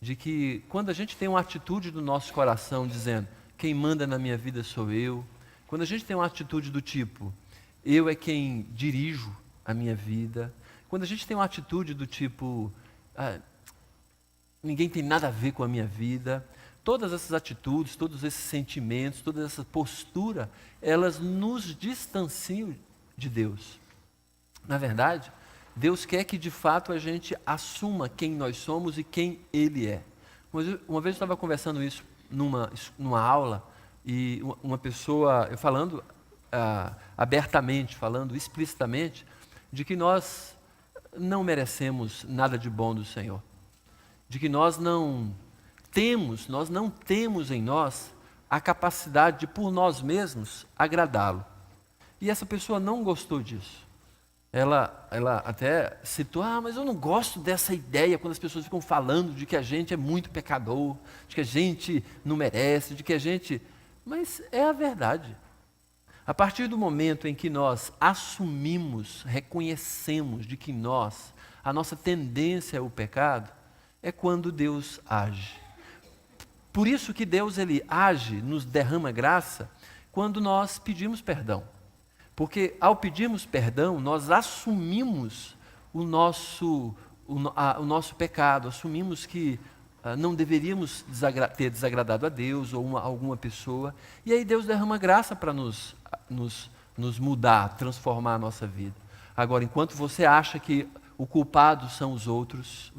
de que quando a gente tem uma atitude do nosso coração dizendo, quem manda na minha vida sou eu, quando a gente tem uma atitude do tipo, eu é quem dirijo a minha vida, quando a gente tem uma atitude do tipo, ninguém tem nada a ver com a minha vida, todas essas atitudes, todos esses sentimentos, toda essa postura, elas nos distanciam de Deus. Na verdade, Deus quer que de fato a gente assuma quem nós somos e quem Ele é. Uma vez eu estava conversando isso numa aula e uma pessoa, eu falando abertamente, falando explicitamente, de que nós não merecemos nada de bom do Senhor. De que nós não temos em nós a capacidade de, por nós mesmos, agradá-lo. E essa pessoa não gostou disso. Ela até citou, mas eu não gosto dessa ideia quando as pessoas ficam falando de que a gente é muito pecador, de que a gente não merece, de que a gente... Mas é a verdade. A partir do momento em que nós assumimos, reconhecemos de que a nossa tendência é o pecado, é quando Deus age. Por isso que Deus ele age, nos derrama graça, quando nós pedimos perdão. Porque ao pedirmos perdão, nós assumimos o nosso pecado, assumimos que não deveríamos ter desagradado a Deus ou alguma pessoa, e aí Deus derrama graça para nos mudar, transformar a nossa vida. Agora, enquanto você acha que os culpados são os outros,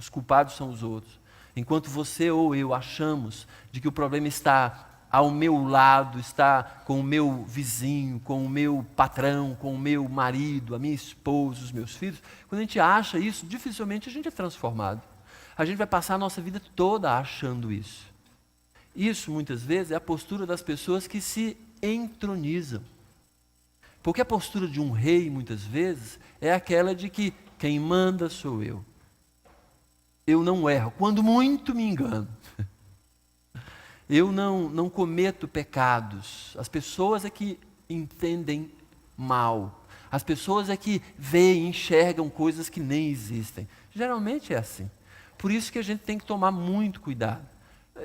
enquanto você ou eu achamos de que o problema está ao meu lado, está com o meu vizinho, com o meu patrão, com o meu marido, a minha esposa, os meus filhos, quando a gente acha isso, dificilmente a gente é transformado. A gente vai passar a nossa vida toda achando isso. Isso, muitas vezes, é a postura das pessoas que se entronizam. Porque a postura de um rei, muitas vezes, é aquela de que quem manda sou eu. Eu não erro, quando muito me engano. Eu não cometo pecados. As pessoas é que entendem mal. As pessoas é que veem, enxergam coisas que nem existem. Geralmente é assim. Por isso que a gente tem que tomar muito cuidado.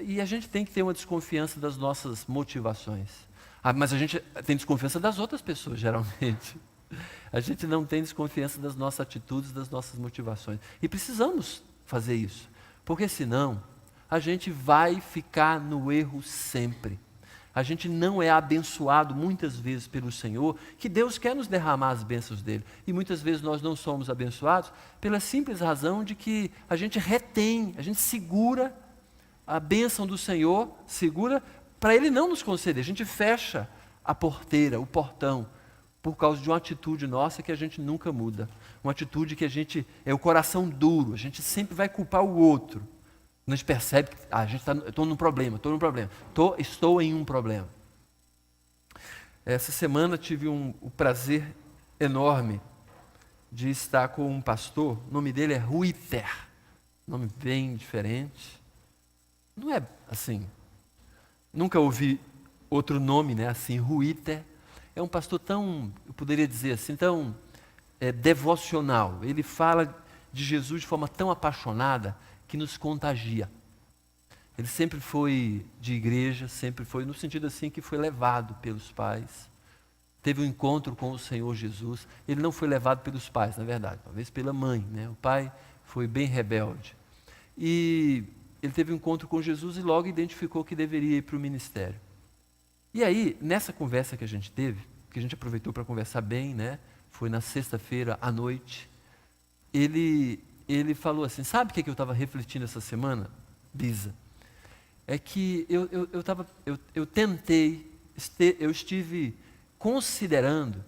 E a gente tem que ter uma desconfiança das nossas motivações. Mas a gente tem desconfiança das outras pessoas, geralmente. A gente não tem desconfiança das nossas atitudes, das nossas motivações. E precisamos fazer isso. Porque senão a gente vai ficar no erro sempre. A gente não é abençoado muitas vezes pelo Senhor, que Deus quer nos derramar as bênçãos dele. E muitas vezes nós não somos abençoados pela simples razão de que a gente retém, a gente segura a bênção do Senhor, segura para ele não nos conceder. A gente fecha a porteira, o portão, por causa de uma atitude nossa que a gente nunca muda. Uma atitude que a gente é o coração duro, a gente sempre vai culpar o outro. A gente percebe que estou num problema, estou em um problema. Essa semana tive o prazer enorme de estar com um pastor, o nome dele é Ruiter, nome bem diferente. Não é assim, nunca ouvi outro nome, né, assim, Ruiter. É um pastor tão, eu poderia dizer assim, tão devocional. Ele fala de Jesus de forma tão apaixonada que nos contagia. Ele sempre foi de igreja, sempre foi, no sentido assim que foi levado pelos pais. Teve um encontro com o Senhor Jesus. Ele não foi levado pelos pais, na verdade, talvez pela mãe, né? O pai foi bem rebelde. E ele teve um encontro com Jesus e logo identificou que deveria ir para o ministério. E aí, nessa conversa que a gente teve, que a gente aproveitou para conversar bem, né? Foi na sexta-feira à noite, ele falou assim, sabe o que eu estava refletindo essa semana, Bisa? É que eu estive considerando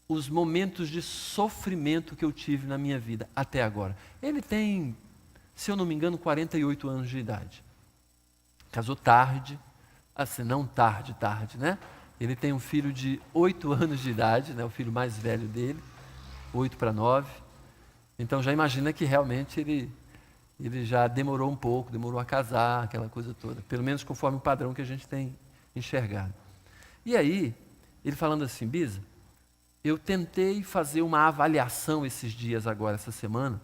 os momentos de sofrimento que eu tive na minha vida até agora. Ele tem, se eu não me engano, 48 anos de idade. Casou tarde, assim, não tarde, né? Ele tem um filho de 8 anos de idade, né? O filho mais velho dele, 8 para 9. Então já imagina que realmente ele já demorou um pouco, demorou a casar, aquela coisa toda. Pelo menos conforme o padrão que a gente tem enxergado. E aí, ele falando assim, Bisa, eu tentei fazer uma avaliação esses dias agora, essa semana,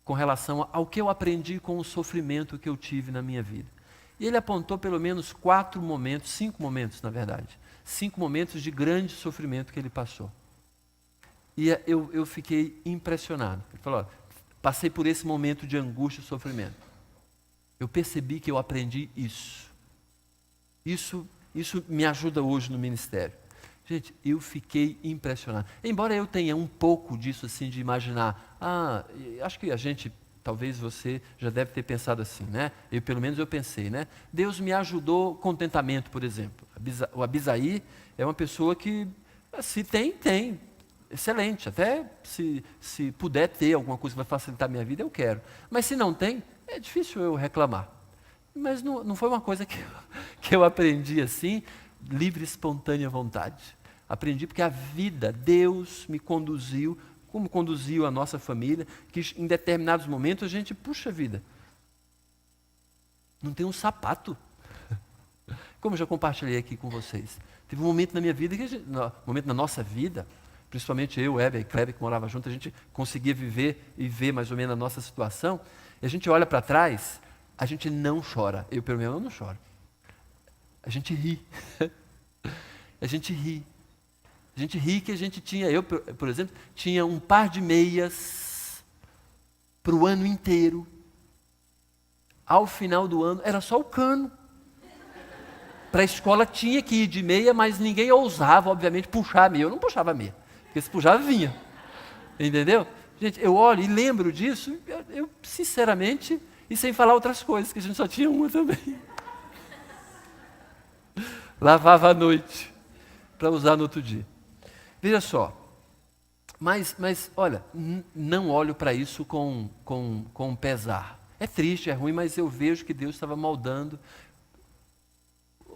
com relação ao que eu aprendi com o sofrimento que eu tive na minha vida. E ele apontou pelo menos 4 momentos, 5 momentos na verdade, 5 momentos de grande sofrimento que ele passou. E eu fiquei impressionado. Ele falou, olha, passei por esse momento de angústia e sofrimento. Eu percebi que eu aprendi isso. Isso me ajuda hoje no ministério. Gente, eu fiquei impressionado. Embora eu tenha um pouco disso assim de imaginar, acho que a gente, talvez você já deve ter pensado assim, né? Pelo menos eu pensei, né? Deus me ajudou contentamento, por exemplo. O Abisaí é uma pessoa que, se tem, excelente. Até se puder ter alguma coisa que vai facilitar a minha vida, eu quero. Mas se não tem, é difícil eu reclamar. Mas não foi uma coisa que eu aprendi assim, livre, espontânea vontade. Aprendi porque a vida, Deus me conduziu, como conduziu a nossa família, que em determinados momentos a gente, puxa vida, não tem um sapato. Como eu já compartilhei aqui com vocês. Teve um momento na minha vida, um momento na nossa vida, principalmente eu, Heber e Kleber, que morava junto, a gente conseguia viver e ver mais ou menos a nossa situação, e a gente olha para trás, a gente não chora. Eu, pelo menos, não choro. A gente ri. A gente ri. A gente ri que a gente tinha, eu, por exemplo, tinha um par de meias para o ano inteiro. Ao final do ano, era só o cano. Para a escola tinha que ir de meia, mas ninguém ousava, obviamente, puxar a meia. Eu não puxava a meia, porque se puxava, vinha. Entendeu? Gente, eu olho e lembro disso, eu sinceramente, e sem falar outras coisas, que a gente só tinha uma também. Lavava à noite, para usar no outro dia. Veja só, mas olha, não olho para isso com pesar. É triste, é ruim, mas eu vejo que Deus estava moldando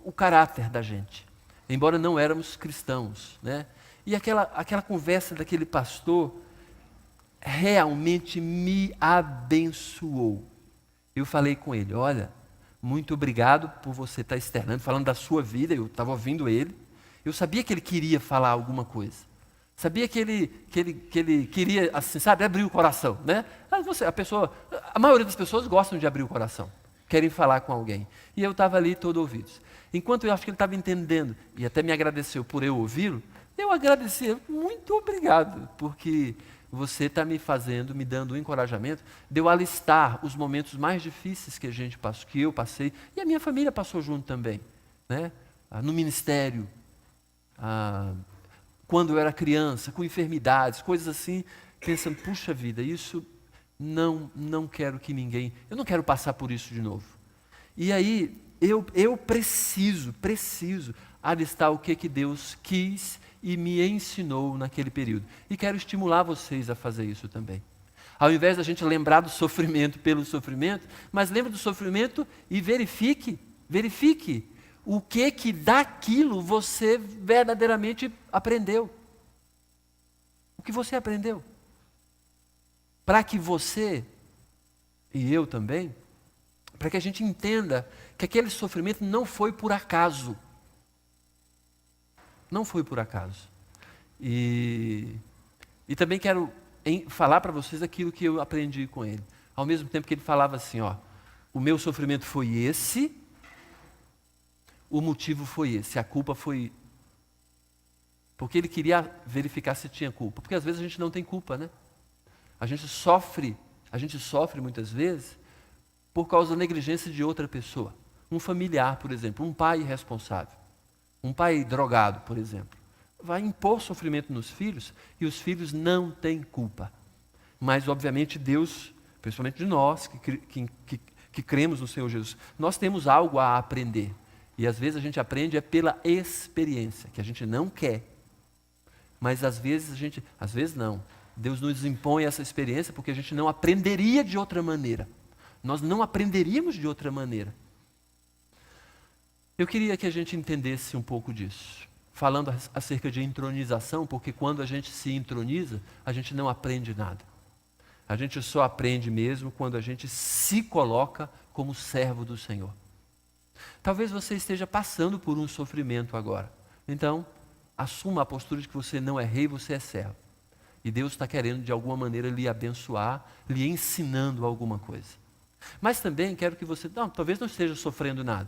o caráter da gente, embora não éramos cristãos, né? E aquela conversa daquele pastor realmente me abençoou. Eu falei com ele, olha, muito obrigado por você estar externando, falando da sua vida, eu estava ouvindo ele. Eu sabia que ele queria falar alguma coisa. Sabia que ele queria, assim, sabe, abrir o coração, né? A maioria das pessoas gostam de abrir o coração, querem falar com alguém. E eu estava ali todo ouvidos. Enquanto eu acho que ele estava entendendo, e até me agradeceu por eu ouvi-lo, eu agradeci, muito obrigado, porque você está me dando um encorajamento de eu alistar os momentos mais difíceis que a gente passou, que eu passei, e a minha família passou junto também, né? No ministério, quando eu era criança, com enfermidades, coisas assim, pensando, puxa vida, isso não quero que ninguém, eu não quero passar por isso de novo. E aí, eu preciso alistar o que Deus quis e me ensinou naquele período. E quero estimular vocês a fazer isso também. Ao invés da gente lembrar do sofrimento pelo sofrimento, mas lembre do sofrimento e verifique o que daquilo você verdadeiramente aprendeu. O que você aprendeu. Para que você, e eu também, para que a gente entenda que aquele sofrimento não foi por acaso. Não foi por acaso. E também quero falar para vocês aquilo que eu aprendi com ele. Ao mesmo tempo que ele falava assim, ó, o meu sofrimento foi esse, o motivo foi esse, a culpa foi... Porque ele queria verificar se tinha culpa. Porque às vezes a gente não tem culpa, né? A gente sofre muitas vezes por causa da negligência de outra pessoa. Um familiar, por exemplo, um pai irresponsável. Um pai drogado, por exemplo. Vai impor sofrimento nos filhos e os filhos não têm culpa. Mas, obviamente, Deus, principalmente de nós que cremos no Senhor Jesus, nós temos algo a aprender. E às vezes a gente aprende pela experiência, que a gente não quer. Mas às vezes não. Deus nos impõe essa experiência porque a gente não aprenderia de outra maneira. Nós não aprenderíamos de outra maneira. Eu queria que a gente entendesse um pouco disso. Falando acerca de entronização, porque quando a gente se entroniza, a gente não aprende nada. A gente só aprende mesmo quando a gente se coloca como servo do Senhor. Talvez você esteja passando por um sofrimento agora. Então, assuma a postura de que você não é rei, você é servo. E Deus está querendo, de alguma maneira, lhe abençoar, lhe ensinando alguma coisa. Mas também quero que você, talvez não esteja sofrendo nada,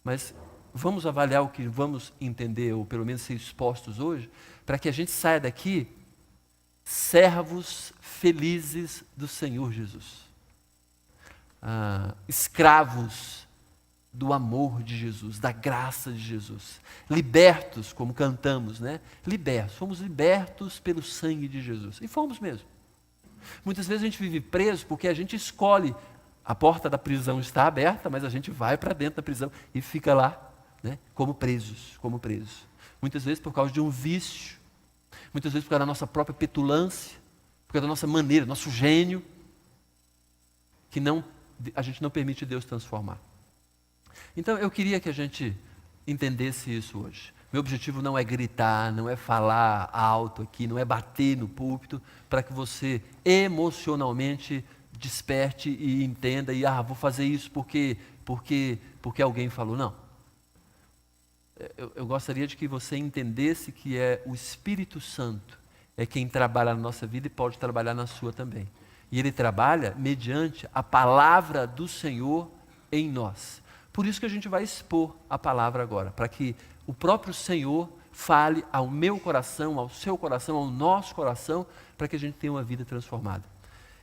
mas vamos avaliar o que vamos entender, ou pelo menos ser expostos hoje, para que a gente saia daqui servos felizes do Senhor Jesus. Escravos do amor de Jesus, da graça de Jesus. Libertos, como cantamos, né? Libertos, fomos libertos pelo sangue de Jesus. E fomos mesmo. Muitas vezes a gente vive preso porque a gente escolhe. A porta da prisão está aberta, mas a gente vai para dentro da prisão e fica lá, né? Como presos, como presos. Muitas vezes por causa de um vício, muitas vezes por causa da nossa própria petulância, por causa da nossa maneira, nosso gênio, que a gente não permite Deus transformar. Então eu queria que a gente entendesse isso hoje. Meu objetivo não é gritar, não é falar alto aqui, não é bater no púlpito, para que você emocionalmente desperte e entenda e vou fazer isso porque alguém falou. Não. Eu gostaria de que você entendesse que é o Espírito Santo é quem trabalha na nossa vida e pode trabalhar na sua também. E Ele trabalha mediante a palavra do Senhor em nós. Por isso que a gente vai expor a palavra agora, para que o próprio Senhor fale ao meu coração, ao seu coração, ao nosso coração, para que a gente tenha uma vida transformada.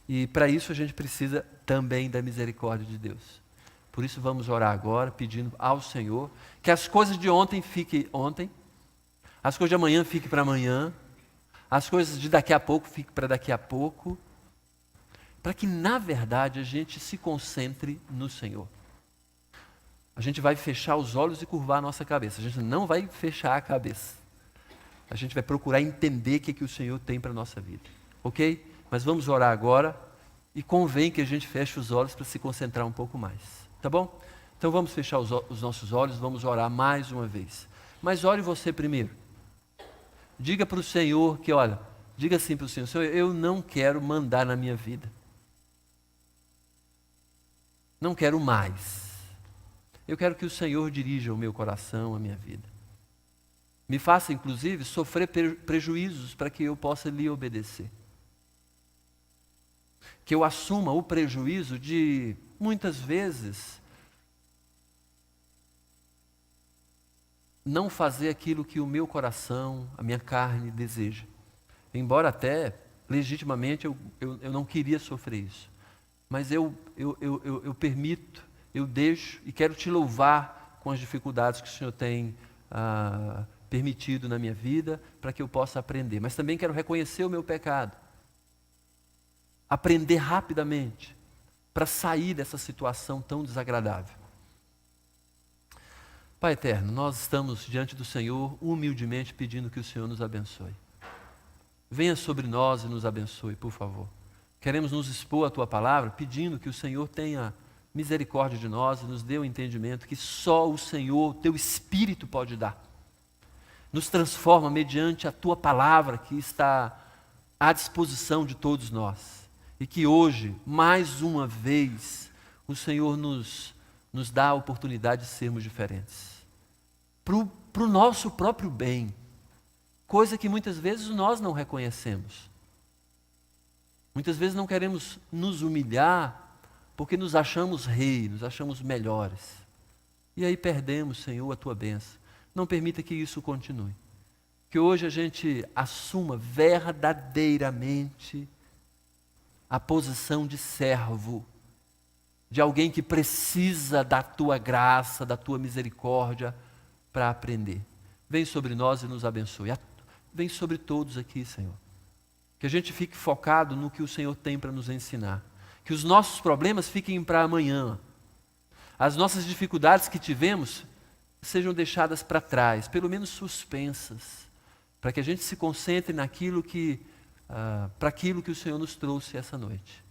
E para isso a gente precisa também da misericórdia de Deus. Por isso vamos orar agora, pedindo ao Senhor que as coisas de ontem fiquem ontem, as coisas de amanhã fiquem para amanhã, as coisas de daqui a pouco fiquem para daqui a pouco, para que na verdade a gente se concentre no Senhor. A gente vai fechar os olhos e curvar a nossa cabeça. A gente não vai fechar a cabeça. A gente vai procurar entender o que o Senhor tem para a nossa vida. Ok? Mas vamos orar agora e convém que a gente feche os olhos para se concentrar um pouco mais. Tá bom? Então vamos fechar os nossos olhos, vamos orar mais uma vez. Mas ore você primeiro. Diga para o Senhor que, diga assim para o Senhor, Senhor, eu não quero mandar na minha vida. Não quero mais. Eu quero que o Senhor dirija o meu coração, a minha vida. Me faça, inclusive, sofrer prejuízos para que eu possa lhe obedecer. Que eu assuma o prejuízo de, muitas vezes, não fazer aquilo que o meu coração, a minha carne deseja. Embora até, legitimamente, eu não queria sofrer isso. Mas eu permito, eu deixo e quero te louvar com as dificuldades que o Senhor tem permitido na minha vida para que eu possa aprender. Mas também quero reconhecer o meu pecado. Aprender rapidamente para sair dessa situação tão desagradável. Pai eterno, nós estamos diante do Senhor humildemente pedindo que o Senhor nos abençoe. Venha sobre nós e nos abençoe, por favor. Queremos nos expor à Tua palavra pedindo que o Senhor tenha misericórdia de nós e nos dê o entendimento que só o Senhor, o Teu Espírito pode dar. Nos transforma mediante a Tua palavra que está à disposição de todos nós. E que hoje, mais uma vez, o Senhor nos dá a oportunidade de sermos diferentes. Para o nosso próprio bem. Coisa que muitas vezes nós não reconhecemos. Muitas vezes não queremos nos humilhar porque nos achamos rei, nos achamos melhores. E aí perdemos, Senhor, a Tua bênção. Não permita que isso continue. Que hoje a gente assuma verdadeiramente a posição de servo, de alguém que precisa da Tua graça, da Tua misericórdia para aprender. Vem sobre nós e nos abençoe. Vem sobre todos aqui, Senhor. Que a gente fique focado no que o Senhor tem para nos ensinar. Que os nossos problemas fiquem para amanhã. As nossas dificuldades que tivemos sejam deixadas para trás, pelo menos suspensas, para que a gente se concentre naquilo para aquilo que o Senhor nos trouxe essa noite.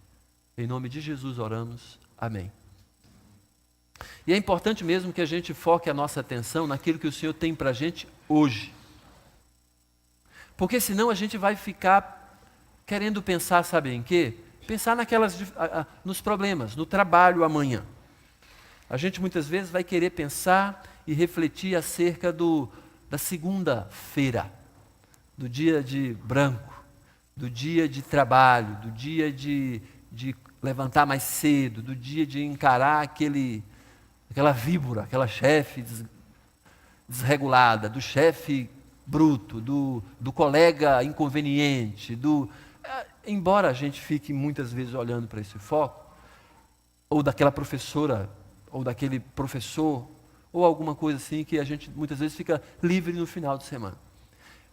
Em nome de Jesus oramos. Amém. E é importante mesmo que a gente foque a nossa atenção naquilo que o Senhor tem para a gente hoje. Porque senão a gente vai ficar querendo pensar, sabe em quê? Pensar nos problemas, no trabalho amanhã. A gente muitas vezes vai querer pensar e refletir acerca da segunda-feira, do dia de branco, do dia de trabalho, do dia de levantar mais cedo, do dia de encarar aquela víbora, aquela chefe desregulada, do chefe bruto, do colega inconveniente, embora a gente fique muitas vezes olhando para esse foco, ou daquela professora, ou daquele professor, ou alguma coisa assim que a gente muitas vezes fica livre no final de semana.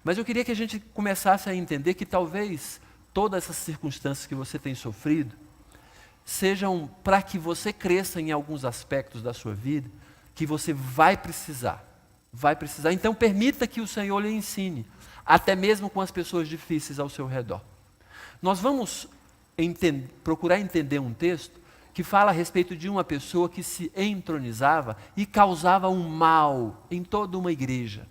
Mas eu queria que a gente começasse a entender que talvez todas essas circunstâncias que você tem sofrido sejam para que você cresça em alguns aspectos da sua vida que você vai precisar. Então permita que o Senhor lhe ensine, até mesmo com as pessoas difíceis ao seu redor. Nós vamos procurar entender um texto que fala a respeito de uma pessoa que se entronizava e causava um mal em toda uma igreja,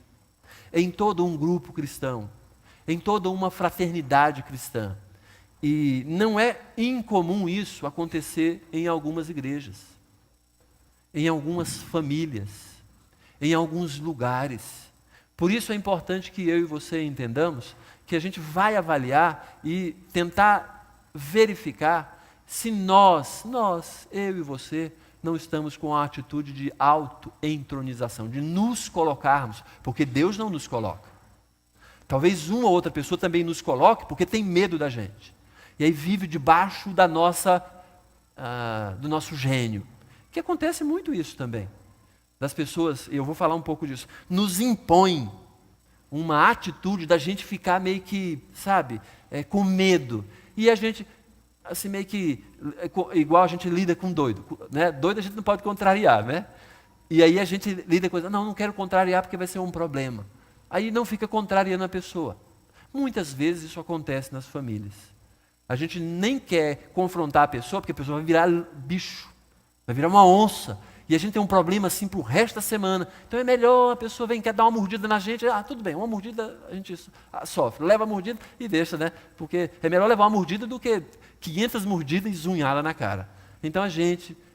em todo um grupo cristão, em toda uma fraternidade cristã. E não é incomum isso acontecer em algumas igrejas, em algumas famílias, em alguns lugares. Por isso é importante que eu e você entendamos que a gente vai avaliar e tentar verificar se eu e você, não estamos com a atitude de auto-entronização, de nos colocarmos, porque Deus não nos coloca. Talvez uma ou outra pessoa também nos coloque porque tem medo da gente. E aí vive debaixo do nosso gênio. Que acontece muito isso também. Das pessoas, e eu vou falar um pouco disso, nos impõe uma atitude da gente ficar meio que, com medo. E a gente, assim, meio que, igual a gente lida com doido. Né? Doido a gente não pode contrariar, né? E aí a gente lida com, não quero contrariar porque vai ser um problema. Aí não fica contrariando a pessoa. Muitas vezes isso acontece nas famílias. A gente nem quer confrontar a pessoa, porque a pessoa vai virar bicho, vai virar uma onça. E a gente tem um problema assim para o resto da semana. Então é melhor a pessoa quer dar uma mordida na gente. Tudo bem, uma mordida a gente sofre. Leva a mordida e deixa, né? Porque é melhor levar uma mordida do que 500 mordidas e zunhada na cara. Então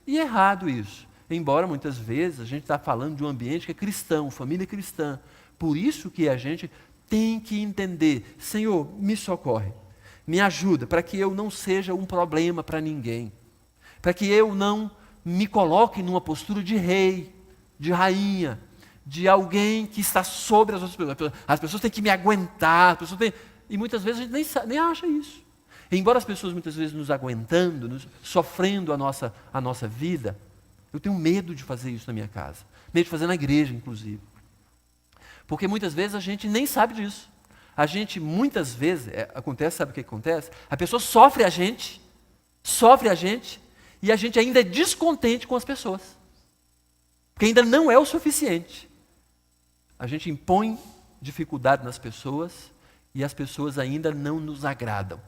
e é errado isso. Embora muitas vezes a gente está falando de um ambiente que é cristão, família cristã. Por isso que a gente tem que entender, Senhor, me socorre, me ajuda, para que eu não seja um problema para ninguém. Para que eu não me coloque numa postura de rei, de rainha, de alguém que está sobre as outras pessoas. As pessoas têm que me aguentar, e muitas vezes a gente nem acha isso. Embora as pessoas muitas vezes nos aguentando, sofrendo a nossa vida, eu tenho medo de fazer isso na minha casa, medo de fazer na igreja, inclusive. Porque muitas vezes a gente nem sabe disso. A gente muitas vezes, sabe o que acontece? A pessoa sofre a gente, e a gente ainda é descontente com as pessoas. Porque ainda não é o suficiente. A gente impõe dificuldade nas pessoas e as pessoas ainda não nos agradam.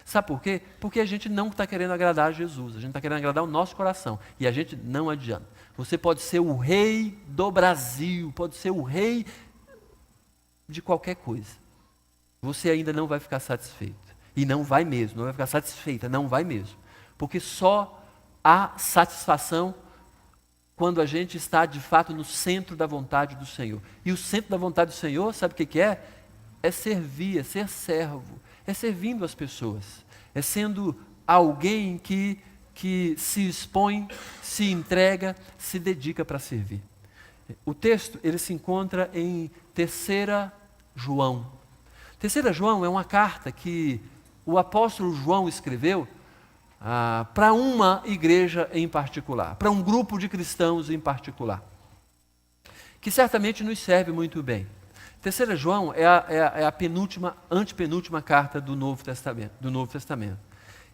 Sabe por quê? Porque a gente não está querendo agradar a Jesus, a gente está querendo agradar o nosso coração. E a gente não adianta. Você pode ser o rei do Brasil, pode ser o rei de qualquer coisa. Você ainda não vai ficar satisfeito. E não vai mesmo, não vai ficar satisfeita, não vai mesmo. Porque só há satisfação quando a gente está de fato no centro da vontade do Senhor. E o centro da vontade do Senhor, sabe o que é? É servir, é ser servo, é servindo as pessoas, é sendo alguém que se expõe, se entrega, se dedica para servir. O texto ele se encontra em 3 João. 3 João é uma carta que o apóstolo João escreveu para uma igreja em particular, para um grupo de cristãos em particular, que certamente nos serve muito bem. 3 João é a antepenúltima carta do Novo Testamento.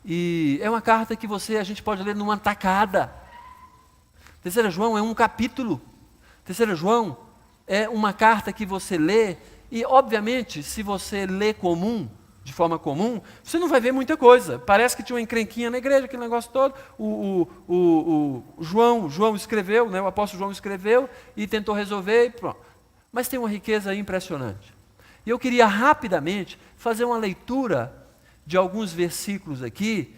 E é uma carta que a gente pode ler numa tacada. 3 João é um capítulo. 3 João é uma carta que você lê, e obviamente, se você lê de forma comum, você não vai ver muita coisa. Parece que tinha uma encrenquinha na igreja, aquele negócio todo. O João escreveu, né, o apóstolo João escreveu e tentou resolver e pronto. Mas tem uma riqueza impressionante. E eu queria rapidamente fazer uma leitura de alguns versículos aqui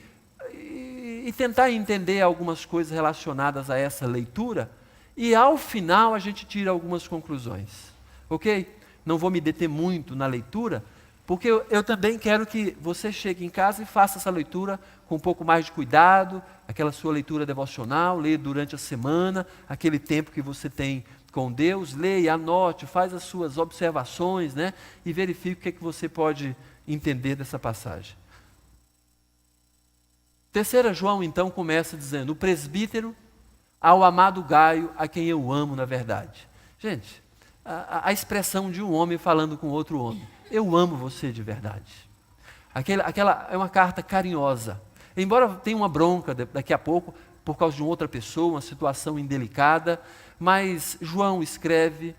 e tentar entender algumas coisas relacionadas a essa leitura e ao final a gente tira algumas conclusões. Ok? Não vou me deter muito na leitura, Porque eu também quero que você chegue em casa e faça essa leitura com um pouco mais de cuidado, aquela sua leitura devocional, leia durante a semana, aquele tempo que você tem com Deus, leia, anote, faz as suas observações, né? E verifique o que é que você pode entender dessa passagem. 3 João, então, começa dizendo: o presbítero ao amado Gaio, a quem eu amo na verdade. Gente, a expressão de um homem falando com outro homem: eu amo você de verdade. Aquela é uma carta carinhosa. Embora tenha uma bronca daqui a pouco, por causa de uma outra pessoa, uma situação indelicada, mas João escreve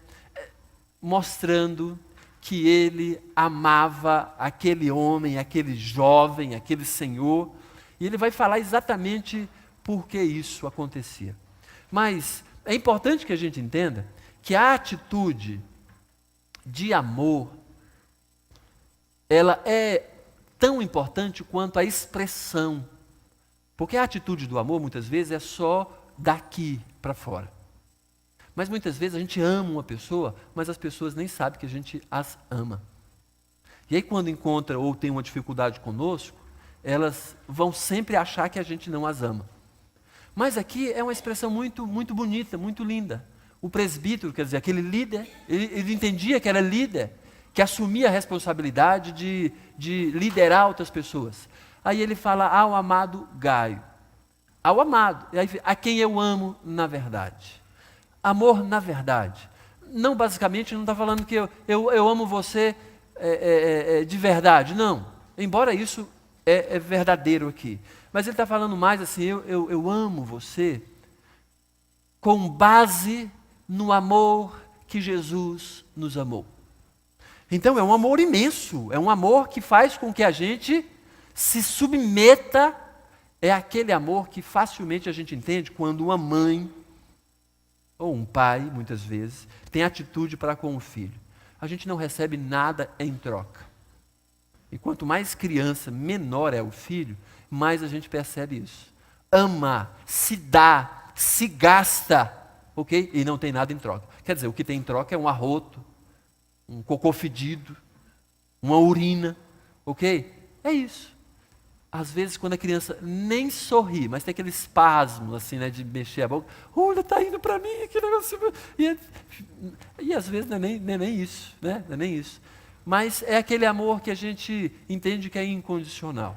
mostrando que ele amava aquele homem, aquele jovem, aquele senhor, e ele vai falar exatamente por que isso acontecia. Mas é importante que a gente entenda que a atitude de amor, ela é tão importante quanto a expressão. Porque a atitude do amor, muitas vezes, é só daqui para fora. Mas muitas vezes a gente ama uma pessoa, mas as pessoas nem sabem que a gente as ama. E aí quando encontra ou tem uma dificuldade conosco, elas vão sempre achar que a gente não as ama. Mas aqui é uma expressão muito, muito bonita, muito linda. O presbítero, quer dizer, aquele líder, ele entendia que era líder, que assumia a responsabilidade de liderar outras pessoas. Aí ele fala ao amado Gaio, ao amado, a quem eu amo na verdade. Amor na verdade. Não, basicamente, não está falando que eu amo você de verdade, não. Embora isso é verdadeiro aqui. Mas ele está falando mais assim, eu amo você com base no amor que Jesus nos amou. Então é um amor imenso, é um amor que faz com que a gente se submeta. É aquele amor que facilmente a gente entende quando uma mãe ou um pai, muitas vezes, tem atitude para com o filho. A gente não recebe nada em troca. E quanto mais criança, menor é o filho, mais a gente percebe isso. Ama, se dá, se gasta, ok? E não tem nada em troca. Quer dizer, o que tem em troca é um arroto, um cocô fedido, uma urina, ok? É isso. Às vezes, quando a criança nem sorri, mas tem aquele espasmo, assim, né, de mexer a boca, olha, está indo para mim, aquele negócio. E às vezes não é nem isso, né? Não é nem isso. Mas é aquele amor que a gente entende que é incondicional.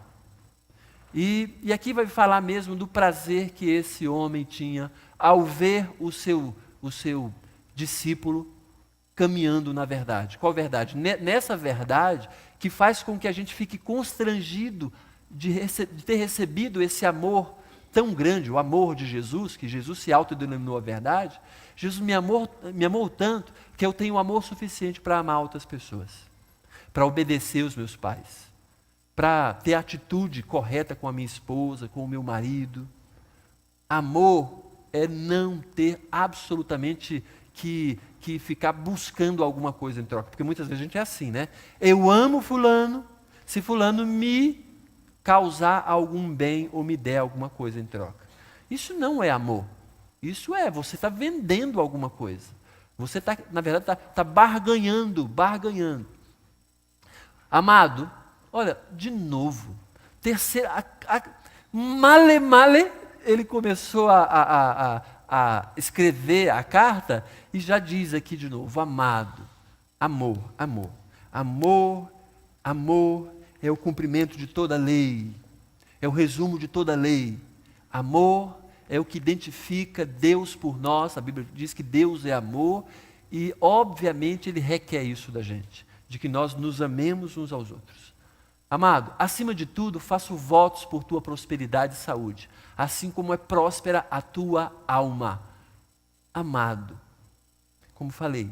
E aqui vai falar mesmo do prazer que esse homem tinha ao ver o seu discípulo caminhando na verdade. Qual verdade? Nessa verdade que faz com que a gente fique constrangido de ter recebido esse amor tão grande, o amor de Jesus, que Jesus se autodenominou a verdade. Jesus me amou tanto que eu tenho amor suficiente para amar outras pessoas, para obedecer os meus pais, para ter a atitude correta com a minha esposa, com o meu marido. Amor é não ter absolutamente que ficar buscando alguma coisa em troca, porque muitas vezes a gente é assim, né? Eu amo fulano, se fulano me causar algum bem ou me der alguma coisa em troca. Isso não é amor. Isso você está vendendo alguma coisa. Você está, na verdade, está barganhando. Amado, olha, de novo, male, ele começou a escrever a carta e já diz aqui de novo, amado, amor é o cumprimento de toda a lei, é o resumo de toda a lei. Amor é o que identifica Deus por nós, a Bíblia diz que Deus é amor e obviamente Ele requer isso da gente, de que nós nos amemos uns aos outros. Amado, acima de tudo, faço votos por tua prosperidade e saúde, assim como é próspera a tua alma. Amado, como falei,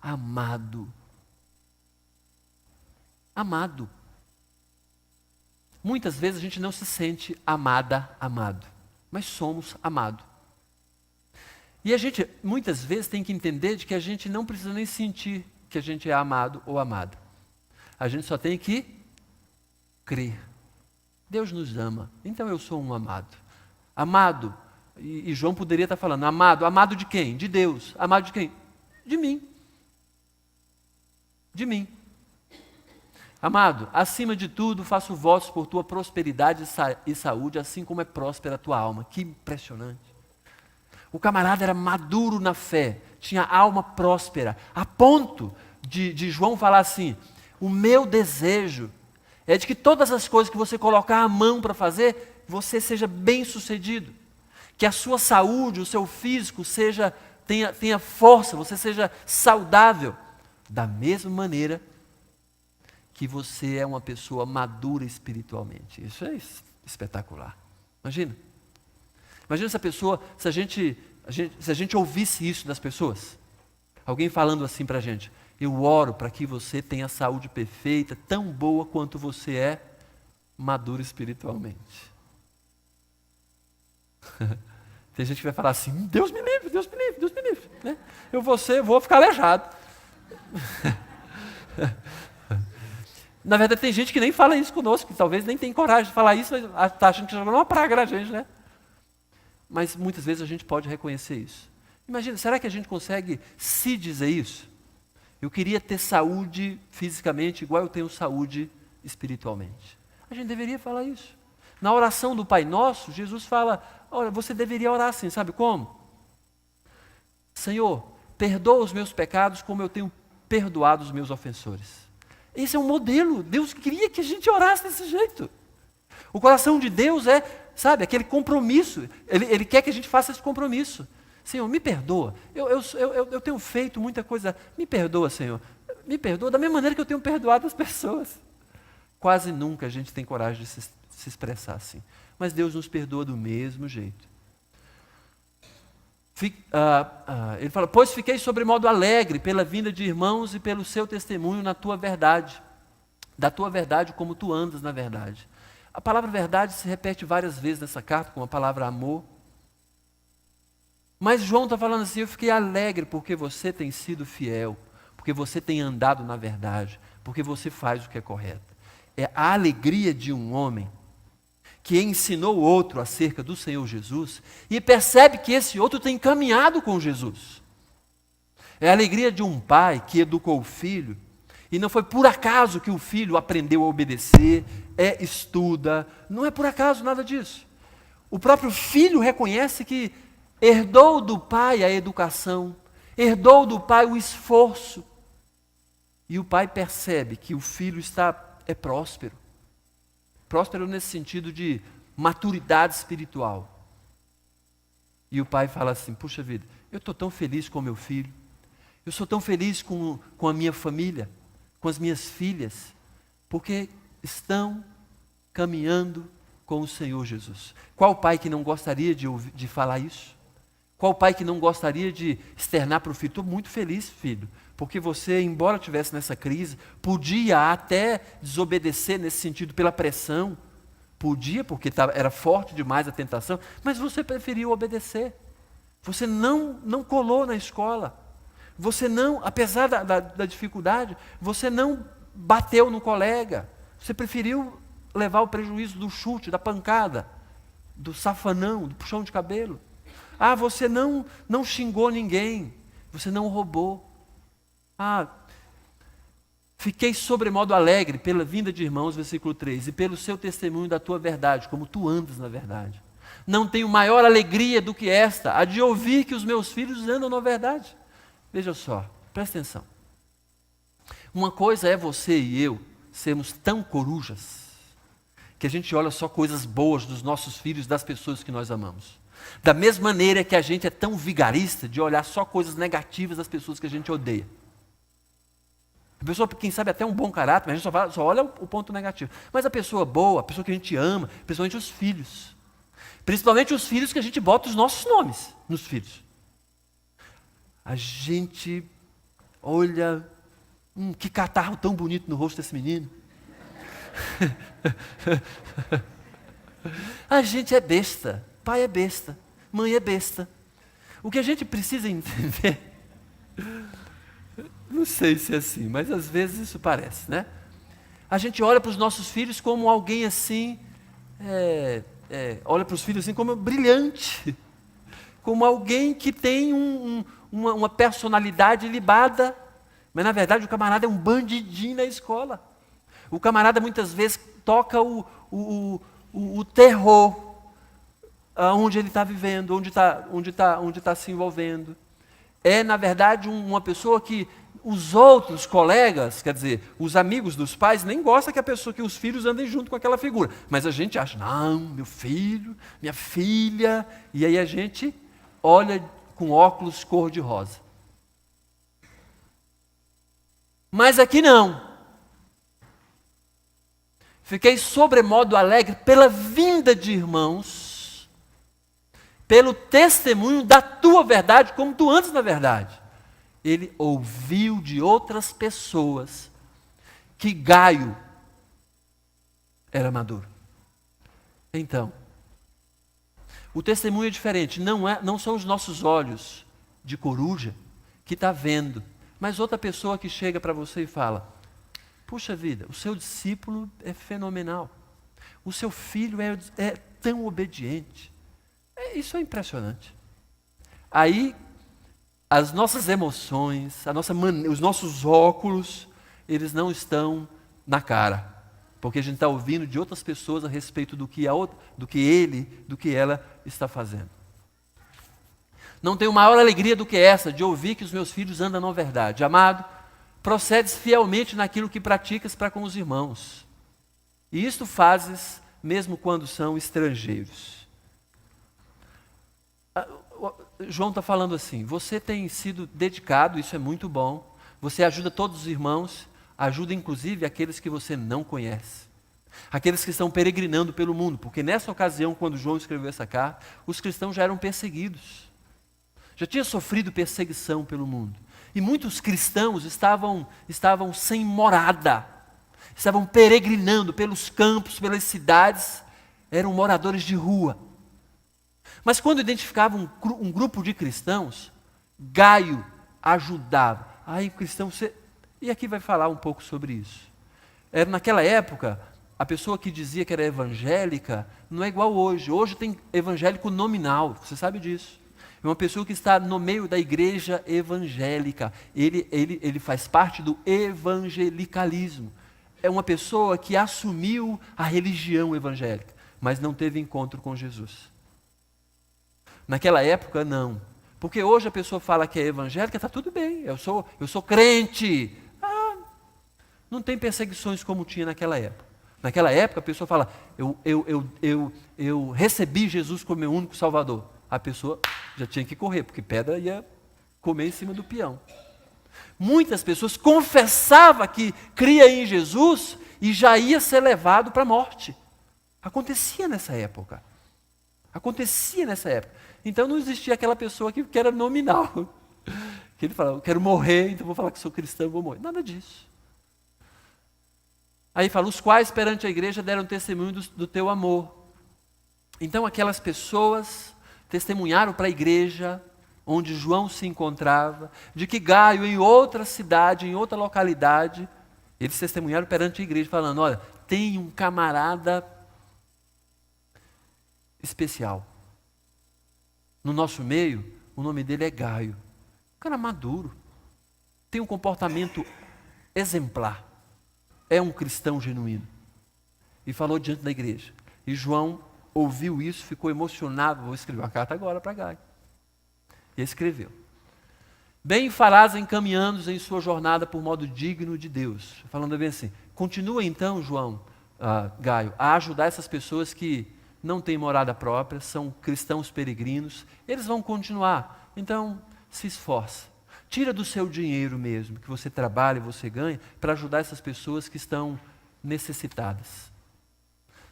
amado. Muitas vezes a gente não se sente amado, mas somos amados. E a gente, muitas vezes, tem que entender de que a gente não precisa nem sentir que a gente é amado ou amada. A gente só tem que crer. Deus nos ama, então eu sou um amado. Amado, e João poderia estar falando, amado de quem? De Deus. Amado de quem? De mim. Amado, acima de tudo, faço votos por tua prosperidade e saúde, assim como é próspera a tua alma. Que impressionante. O camarada era maduro na fé, tinha alma próspera, a ponto de João falar assim: o meu desejo é de que todas as coisas que você colocar a mão para fazer, você seja bem sucedido. Que a sua saúde, o seu físico tenha força, você seja saudável. Da mesma maneira que você é uma pessoa madura espiritualmente. Isso é espetacular. Imagina. Imagina essa pessoa, se a gente ouvisse isso das pessoas. Alguém falando assim para a gente: eu oro para que você tenha a saúde perfeita, tão boa quanto você é maduro espiritualmente. Tem gente que vai falar assim: Deus me livre, Deus me livre, Deus me livre. Né? Eu vou ficar aleijado. Na verdade, tem gente que nem fala isso conosco, que talvez nem tem coragem de falar isso, mas está achando que jogou uma praga na gente, né? Mas muitas vezes a gente pode reconhecer isso. Imagina, será que a gente consegue se dizer isso? Eu queria ter saúde fisicamente igual eu tenho saúde espiritualmente. A gente deveria falar isso. Na oração do Pai Nosso, Jesus fala: olha, você deveria orar assim, sabe como? Senhor, perdoa os meus pecados como eu tenho perdoado os meus ofensores. Esse é um modelo. Deus queria que a gente orasse desse jeito. O coração de Deus é, sabe, aquele compromisso. Ele quer que a gente faça esse compromisso. Senhor, me perdoa. Eu tenho feito muita coisa. Me perdoa, Senhor. Me perdoa da mesma maneira que eu tenho perdoado as pessoas. Quase nunca a gente tem coragem de se expressar assim. Mas Deus nos perdoa do mesmo jeito. Ele fala: pois fiquei sobremodo alegre pela vinda de irmãos e pelo seu testemunho na tua verdade. Da tua verdade como tu andas na verdade. A palavra verdade se repete várias vezes nessa carta, com a palavra amor. Mas João está falando assim: eu fiquei alegre porque você tem sido fiel, porque você tem andado na verdade, porque você faz o que é correto. É a alegria de um homem que ensinou o outro acerca do Senhor Jesus e percebe que esse outro tem caminhado com Jesus. É a alegria de um pai que educou o filho e não foi por acaso que o filho aprendeu a obedecer, estuda, não é por acaso nada disso. O próprio filho reconhece que herdou do pai a educação, herdou do pai o esforço, e o pai percebe que o filho é próspero. Próspero nesse sentido de maturidade espiritual. E o pai fala assim: puxa vida, eu estou tão feliz com o meu filho, eu sou tão feliz com a minha família, com as minhas filhas, porque estão caminhando com o Senhor Jesus. Qual pai que não gostaria de falar isso? Qual pai que não gostaria de externar para o filho: estou muito feliz, filho, porque você, embora estivesse nessa crise, podia até desobedecer nesse sentido pela pressão, podia porque era forte demais a tentação, mas você preferiu obedecer. Você não colou na escola, você não, apesar da dificuldade, você não bateu no colega, você preferiu levar o prejuízo do chute, da pancada, do safanão, do puxão de cabelo. Você não xingou ninguém, você não roubou. Fiquei sobremodo alegre pela vinda de irmãos, versículo 3, e pelo seu testemunho da tua verdade, como tu andas na verdade. Não tenho maior alegria do que esta, a de ouvir que os meus filhos andam na verdade. Veja só, presta atenção. Uma coisa é você e eu sermos tão corujas, que a gente olha só coisas boas dos nossos filhos, das pessoas que nós amamos. Da mesma maneira que a gente é tão vigarista de olhar só coisas negativas das pessoas que a gente odeia. A pessoa, quem sabe, até um bom caráter, mas a gente só olha o ponto negativo. Mas a pessoa boa, a pessoa que a gente ama, principalmente os filhos. Principalmente os filhos que a gente bota os nossos nomes nos filhos. A gente olha, que catarro tão bonito no rosto desse menino. A gente é besta. Pai é besta, mãe é besta. O que a gente precisa entender, não sei se é assim, mas às vezes isso parece, né? A gente olha para os nossos filhos como alguém assim, olha para os filhos assim como brilhante, como alguém que tem uma personalidade libada, mas na verdade o camarada é um bandidinho na escola. O camarada muitas vezes toca o terror onde ele está vivendo, onde tá se envolvendo. É, na verdade, uma pessoa que os outros colegas, quer dizer, os amigos dos pais, nem gostam que os filhos andem junto com aquela figura. Mas a gente acha, não, meu filho, minha filha. E aí a gente olha com óculos cor-de-rosa. Mas aqui não. Fiquei sobremodo alegre pela vinda de irmãos, pelo testemunho da tua verdade, como tu antes na verdade. Ele ouviu de outras pessoas que Gaio era maduro. Então, o testemunho é diferente. Não são os nossos olhos de coruja que está vendo, mas outra pessoa que chega para você e fala: puxa vida, o seu discípulo é fenomenal. O seu filho é tão obediente. Isso é impressionante. Aí, as nossas emoções, os nossos óculos, eles não estão na cara. Porque a gente está ouvindo de outras pessoas a respeito do que ela está fazendo. Não tenho maior alegria do que essa, de ouvir que os meus filhos andam na verdade. Amado, procedes fielmente naquilo que praticas para com os irmãos. E isto fazes mesmo quando são estrangeiros. João está falando assim: você tem sido dedicado, isso é muito bom. Você ajuda todos os irmãos, ajuda inclusive aqueles que você não conhece. Aqueles que estão peregrinando pelo mundo. Porque nessa ocasião, quando João escreveu essa carta, os cristãos já eram perseguidos. Já tinha sofrido perseguição pelo mundo. E muitos cristãos estavam sem morada. Estavam peregrinando pelos campos, pelas cidades. Eram moradores de rua. Mas quando identificavam um grupo de cristãos, Gaio ajudava. Aí cristão, e aqui vai falar um pouco sobre isso. Naquela época, a pessoa que dizia que era evangélica não é igual hoje. Hoje tem evangélico nominal, você sabe disso. É uma pessoa que está no meio da igreja evangélica. Ele faz parte do evangelicalismo. É uma pessoa que assumiu a religião evangélica, mas não teve encontro com Jesus. Naquela época, não. Porque hoje a pessoa fala que é evangélica, está tudo bem, eu sou crente. Não tem perseguições como tinha naquela época. Naquela época a pessoa fala: eu recebi Jesus como meu único Salvador. A pessoa já tinha que correr, porque pedra ia comer em cima do peão. Muitas pessoas confessavam que cria em Jesus e já ia ser levado para a morte. Acontecia nessa época. Então não existia aquela pessoa que era nominal. Que ele falava: eu quero morrer, então vou falar que sou cristão, vou morrer. Nada disso. Aí fala: os quais perante a igreja deram testemunho do teu amor. Então aquelas pessoas testemunharam para a igreja onde João se encontrava, de que Gaio, em outra cidade, em outra localidade, eles testemunharam perante a igreja, falando: olha, tem um camarada especial. No nosso meio, o nome dele é Gaio. Um cara maduro, tem um comportamento exemplar, é um cristão genuíno. E falou diante da igreja. E João ouviu isso, ficou emocionado. Vou escrever uma carta agora para Gaio. E escreveu: bem farás encaminhando-os em sua jornada por modo digno de Deus. Falando bem assim: continua então, Gaio, a ajudar essas pessoas que não têm morada própria, são cristãos peregrinos, eles vão continuar. Então, se esforça. Tira do seu dinheiro mesmo, que você trabalha e você ganha, para ajudar essas pessoas que estão necessitadas.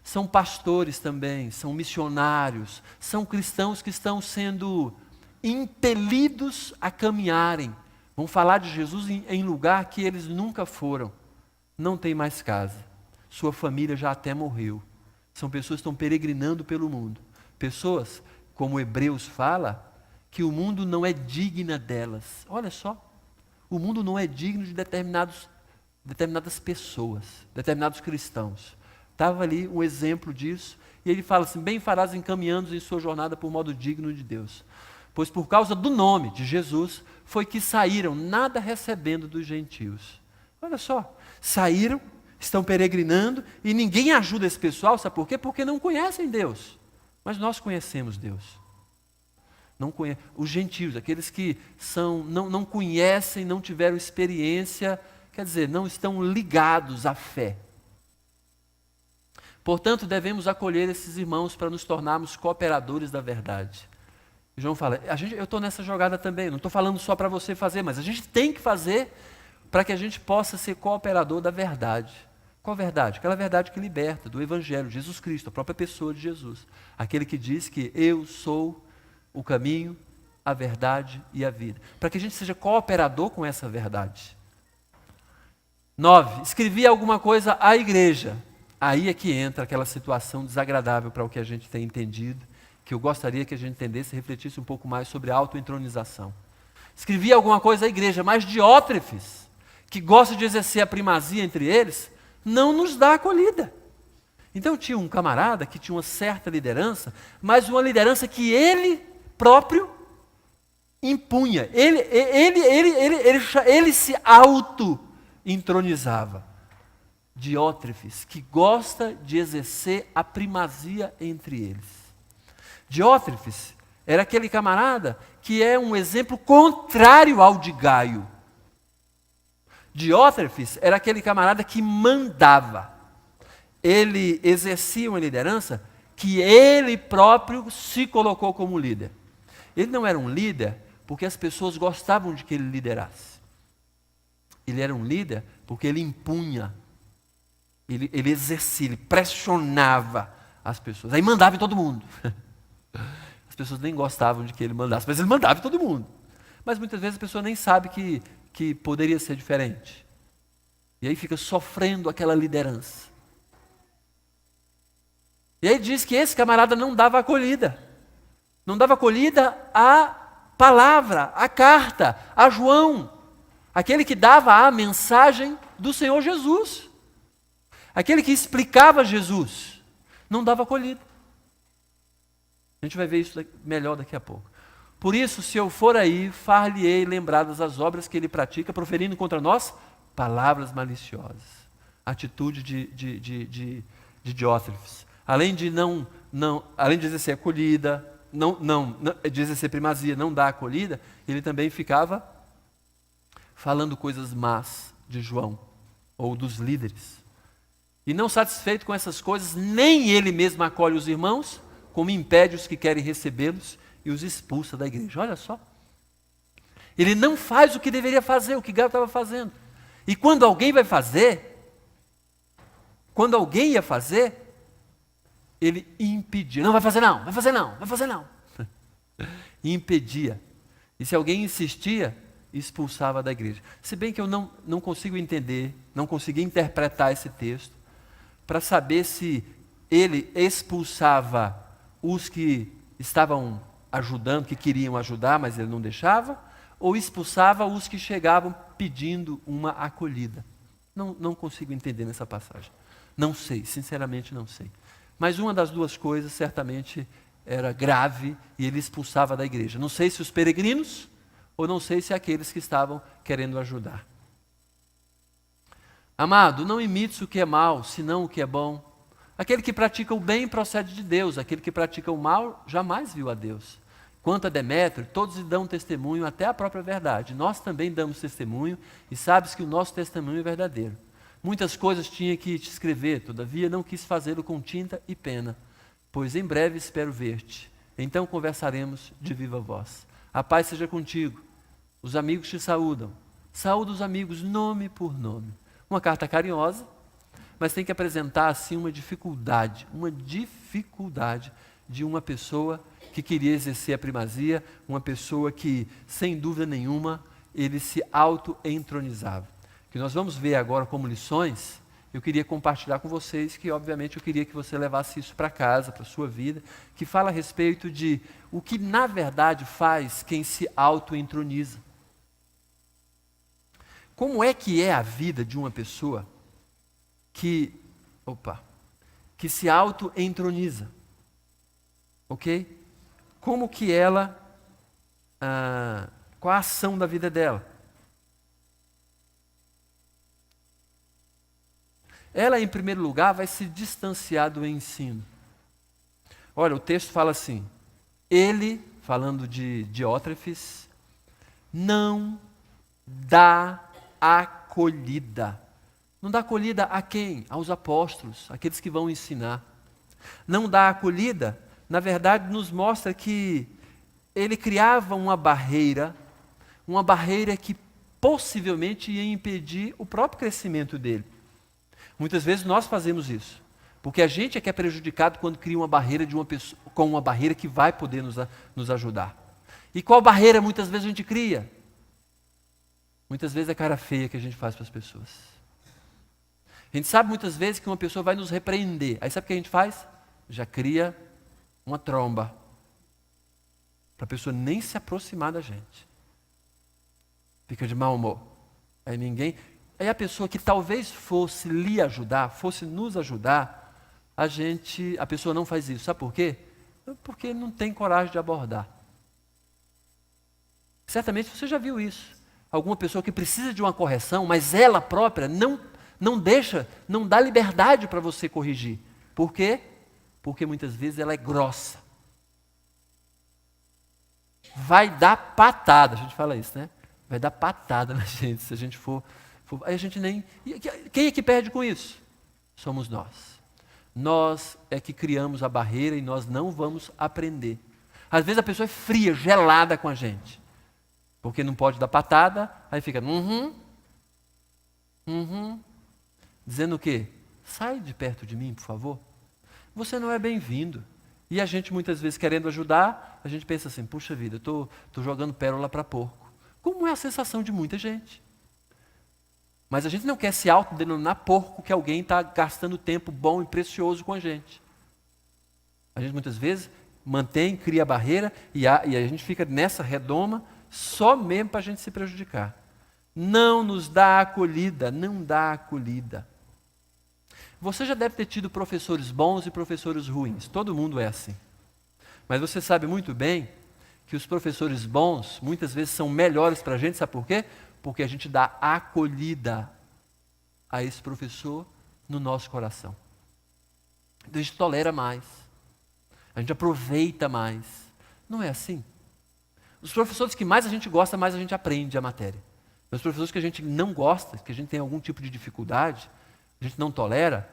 São pastores também, são missionários, são cristãos que estão sendo impelidos a caminharem. Vão falar de Jesus em lugar que eles nunca foram. Não tem mais casa. Sua família já até morreu. São pessoas que estão peregrinando pelo mundo. Pessoas, como Hebreus fala, que o mundo não é digna delas. Olha só, o mundo não é digno de determinadas pessoas, determinados cristãos. Estava ali um exemplo disso, e ele fala assim: bem farás encaminhando em sua jornada por modo digno de Deus. Pois por causa do nome de Jesus, foi que saíram, nada recebendo dos gentios. Olha só, saíram estão peregrinando e ninguém ajuda esse pessoal, sabe por quê? Porque não conhecem Deus. Mas nós conhecemos Deus. Os gentios, aqueles que não conhecem, não tiveram experiência, quer dizer, não estão ligados à fé. Portanto, devemos acolher esses irmãos para nos tornarmos cooperadores da verdade. João fala, eu estou nessa jogada também, não estou falando só para você fazer, mas a gente tem que fazer para que a gente possa ser cooperador da verdade. Qual verdade? Aquela verdade que liberta, do Evangelho, Jesus Cristo, a própria pessoa de Jesus. Aquele que diz que eu sou o caminho, a verdade e a vida. Para que a gente seja cooperador com essa verdade. 9. Escrevi alguma coisa à igreja. Aí é que entra aquela situação desagradável para o que a gente tem entendido, que eu gostaria que a gente entendesse e refletisse um pouco mais sobre a autoentronização. Escrevi alguma coisa à igreja, mas Diótrefes, que gosta de exercer a primazia entre eles, não nos dá acolhida. Então tinha um camarada que tinha uma certa liderança, mas uma liderança que ele próprio impunha. Ele se auto-entronizava. Diótrefes, que gosta de exercer a primazia entre eles. Diótrefes era aquele camarada que é um exemplo contrário ao de Gaio. Diótrefes era aquele camarada que mandava. Ele exercia uma liderança que ele próprio se colocou como líder. Ele não era um líder porque as pessoas gostavam de que ele liderasse. Ele era um líder porque ele impunha. Ele exercia, ele pressionava as pessoas. Aí mandava em todo mundo. As pessoas nem gostavam de que ele mandasse, mas ele mandava em todo mundo. Mas muitas vezes a pessoa nem sabe que poderia ser diferente. E aí fica sofrendo aquela liderança. E aí diz que esse camarada não dava acolhida. Não dava acolhida à palavra, à carta, a João. Aquele que dava a mensagem do Senhor Jesus. Aquele que explicava Jesus, não dava acolhida. A gente vai ver isso melhor daqui a pouco. Por isso, se eu for aí, far-lhe-ei lembradas as obras que ele pratica, proferindo contra nós palavras maliciosas. Atitude de Diótrefes. Além de além de exercer acolhida, de exercer primazia, não dar acolhida, ele também ficava falando coisas más de João, ou dos líderes. E não satisfeito com essas coisas, nem ele mesmo acolhe os irmãos, como impede os que querem recebê-los e os expulsa da igreja. Olha só. Ele não faz o que deveria fazer, o que Gaio estava fazendo. E quando alguém ia fazer, ele impedia. Não, vai fazer não, vai fazer não, vai fazer não. E impedia. E se alguém insistia, expulsava da igreja. Se bem que eu não consigo entender, não consegui interpretar esse texto, para saber se ele expulsava os que estavam ajudando, que queriam ajudar, mas ele não deixava, ou expulsava os que chegavam pedindo uma acolhida. Não consigo entender nessa passagem. Não sei, sinceramente não sei. Mas uma das duas coisas certamente era grave e ele expulsava da igreja. Não sei se os peregrinos, ou não sei se aqueles que estavam querendo ajudar. Amado, não imites o que é mal, senão o que é bom. Aquele que pratica o bem procede de Deus, aquele que pratica o mal jamais viu a Deus. Quanto a Demétrio, todos lhe dão testemunho até a própria verdade. Nós também damos testemunho e sabes que o nosso testemunho é verdadeiro. Muitas coisas tinha que te escrever, todavia não quis fazê-lo com tinta e pena, pois em breve espero ver-te. Então conversaremos de viva voz. A paz seja contigo. Os amigos te saúdam. Saúda os amigos nome por nome. Uma carta carinhosa, mas tem que apresentar assim uma dificuldade de uma pessoa que queria exercer a primazia, uma pessoa que, sem dúvida nenhuma, ele se auto-entronizava. O que nós vamos ver agora como lições, eu queria compartilhar com vocês, que obviamente eu queria que você levasse isso para casa, para a sua vida, que fala a respeito de o que na verdade faz quem se auto-entroniza. Como é que é a vida de uma pessoa que se auto-entroniza? Ok? Como que ela, qual a ação da vida dela? ela, em primeiro lugar, vai se distanciar do ensino. Olha, o texto fala assim, ele, falando de Diótrefes, não dá acolhida. Não dá acolhida a quem? Aos apóstolos, aqueles que vão ensinar. Não dá acolhida, na verdade, nos mostra que ele criava uma barreira que possivelmente ia impedir o próprio crescimento dele. Muitas vezes nós fazemos isso, porque a gente é que é prejudicado quando cria uma barreira de uma pessoa, com uma barreira que vai poder nos ajudar. E qual barreira muitas vezes a gente cria? Muitas vezes é cara feia que a gente faz para as pessoas. A gente sabe muitas vezes que uma pessoa vai nos repreender. Aí sabe o que a gente faz? Já cria uma tromba, para a pessoa nem se aproximar da gente. Fica de mau humor. Aí a pessoa que talvez fosse lhe ajudar, fosse nos ajudar, a pessoa não faz isso. Sabe por quê? Porque não tem coragem de abordar. Certamente você já viu isso. Alguma pessoa que precisa de uma correção, mas ela própria não dá liberdade para você corrigir. Por quê? Porque muitas vezes ela é grossa. Vai dar patada, a gente fala isso, né? Vai dar patada na gente, se a gente for aí a gente nem... Quem é que perde com isso? Somos nós. Nós é que criamos a barreira e nós não vamos aprender. Às vezes a pessoa é fria, gelada com a gente. Porque não pode dar patada, aí fica... Dizendo o quê? Sai de perto de mim, por favor. Você não é bem-vindo. E a gente muitas vezes querendo ajudar, a gente pensa assim, puxa vida, eu estou jogando pérola para porco. Como é a sensação de muita gente. Mas a gente não quer se autodenominar porco que alguém está gastando tempo bom e precioso com a gente. A gente muitas vezes cria a barreira e a gente fica nessa redoma só mesmo para a gente se prejudicar. Não nos dá acolhida, não dá acolhida. Você já deve ter tido professores bons e professores ruins. Todo mundo é assim. Mas você sabe muito bem que os professores bons muitas vezes são melhores para a gente, sabe por quê? Porque a gente dá acolhida a esse professor no nosso coração. Então a gente tolera mais. A gente aproveita mais. Não é assim? Os professores que mais a gente gosta, mais a gente aprende a matéria. Os professores que a gente não gosta, que a gente tem algum tipo de dificuldade, a gente não tolera,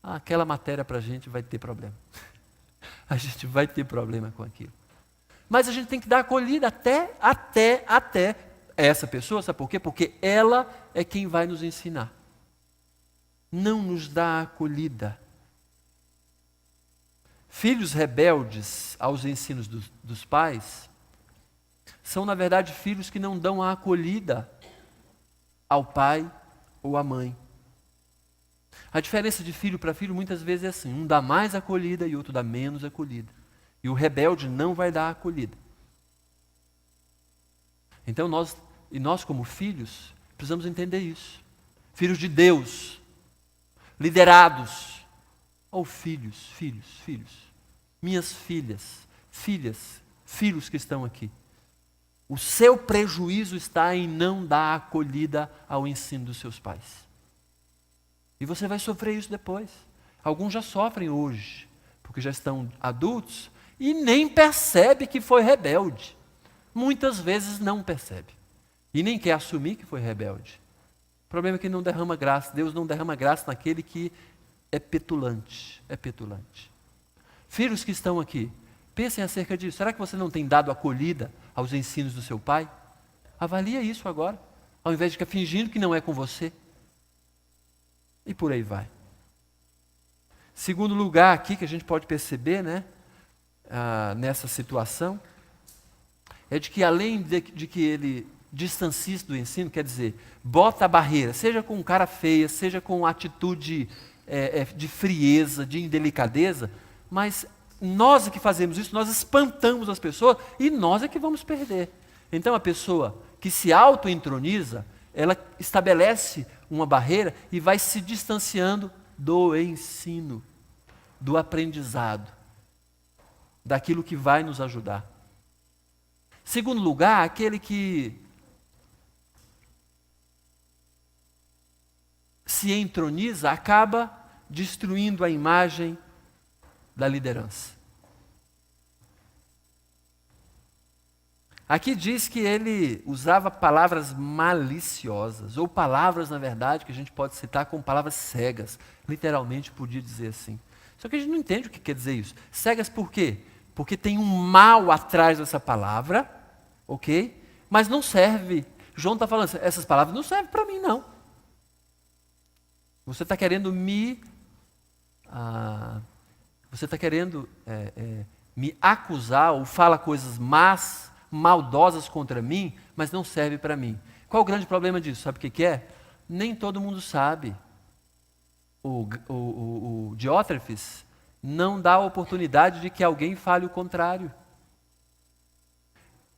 aquela matéria para a gente vai ter problema. A gente vai ter problema com aquilo. Mas a gente tem que dar acolhida até essa pessoa, sabe por quê? Porque ela é quem vai nos ensinar. Não nos dá acolhida. Filhos rebeldes aos ensinos dos pais são, na verdade, filhos que não dão a acolhida ao pai ou à mãe. A diferença de filho para filho muitas vezes é assim, um dá mais acolhida e outro dá menos acolhida. E o rebelde não vai dar acolhida. Então nós como filhos, precisamos entender isso. Filhos de Deus, liderados, ou filhos. Minhas filhas, filhos que estão aqui. O seu prejuízo está em não dar acolhida ao ensino dos seus pais. E você vai sofrer isso depois. Alguns já sofrem hoje, porque já estão adultos e nem percebe que foi rebelde. Muitas vezes não percebe. E nem quer assumir que foi rebelde. O problema é que não derrama graça. Deus não derrama graça naquele que é petulante. Filhos que estão aqui, pensem acerca disso. Será que você não tem dado acolhida aos ensinos do seu pai? Avalia isso agora, ao invés de ficar fingindo que não é com você. E por aí vai. Segundo lugar aqui que a gente pode perceber, né, nessa situação, é de que além de que ele distancia-se do ensino, quer dizer, bota a barreira, seja com cara feia, seja com atitude de frieza, de indelicadeza, mas nós é que fazemos isso, nós espantamos as pessoas e nós é que vamos perder. Então a pessoa que se auto-entroniza, ela estabelece uma barreira e vai se distanciando do ensino, do aprendizado, daquilo que vai nos ajudar. Segundo lugar, aquele que se entroniza, acaba destruindo a imagem da liderança. Aqui diz que ele usava palavras maliciosas, ou palavras, na verdade, que a gente pode citar como palavras cegas. Literalmente podia dizer assim. Só que a gente não entende o que quer dizer isso. Cegas por quê? Porque tem um mal atrás dessa palavra, ok? Mas não serve. João está falando, essas palavras não servem para mim, não. Você está querendo me acusar ou fala coisas más, maldosas contra mim, mas não serve para mim. Qual o grande problema disso? Sabe o que é? Nem todo mundo sabe. O Diótrefes não dá a oportunidade de que alguém fale o contrário.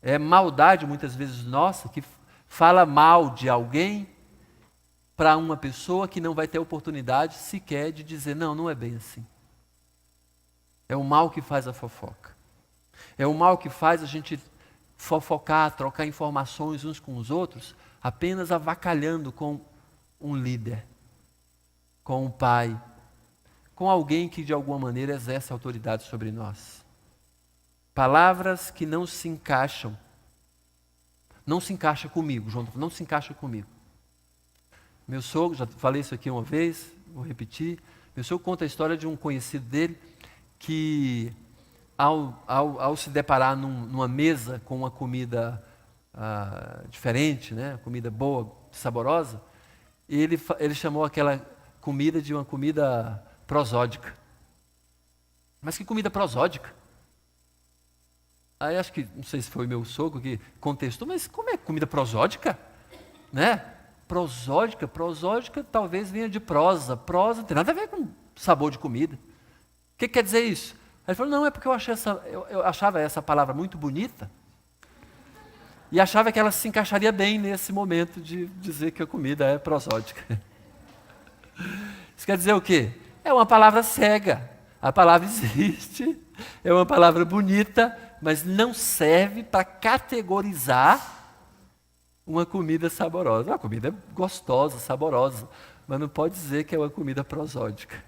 É maldade, muitas vezes, nossa, que fala mal de alguém para uma pessoa que não vai ter oportunidade sequer de dizer, não, não é bem assim. É o mal que faz a fofoca. É o mal que faz a gente fofocar, trocar informações uns com os outros, apenas avacalhando com um líder, com um pai, com alguém que de alguma maneira exerce autoridade sobre nós. Palavras que não se encaixam. Não se encaixa comigo, João, não se encaixa comigo. Meu sogro, já falei isso aqui uma vez, vou repetir. Meu sogro conta a história de um conhecido dele que, ao se deparar numa mesa com uma comida diferente, né, comida boa, saborosa, ele chamou aquela comida de uma comida prosódica. Mas que comida prosódica? Aí acho que, não sei se foi meu sogro que contestou, mas como é comida prosódica? Né? Prosódica talvez venha de prosa. Prosa não tem nada a ver com sabor de comida. O que quer dizer isso? Aí ele falou, não, é porque eu achava essa palavra muito bonita e achava que ela se encaixaria bem nesse momento de dizer que a comida é prosódica. Isso quer dizer o quê? É uma palavra cega. A palavra existe, é uma palavra bonita, mas não serve para categorizar uma comida saborosa. Uma comida gostosa, saborosa, mas não pode dizer que é uma comida prosódica.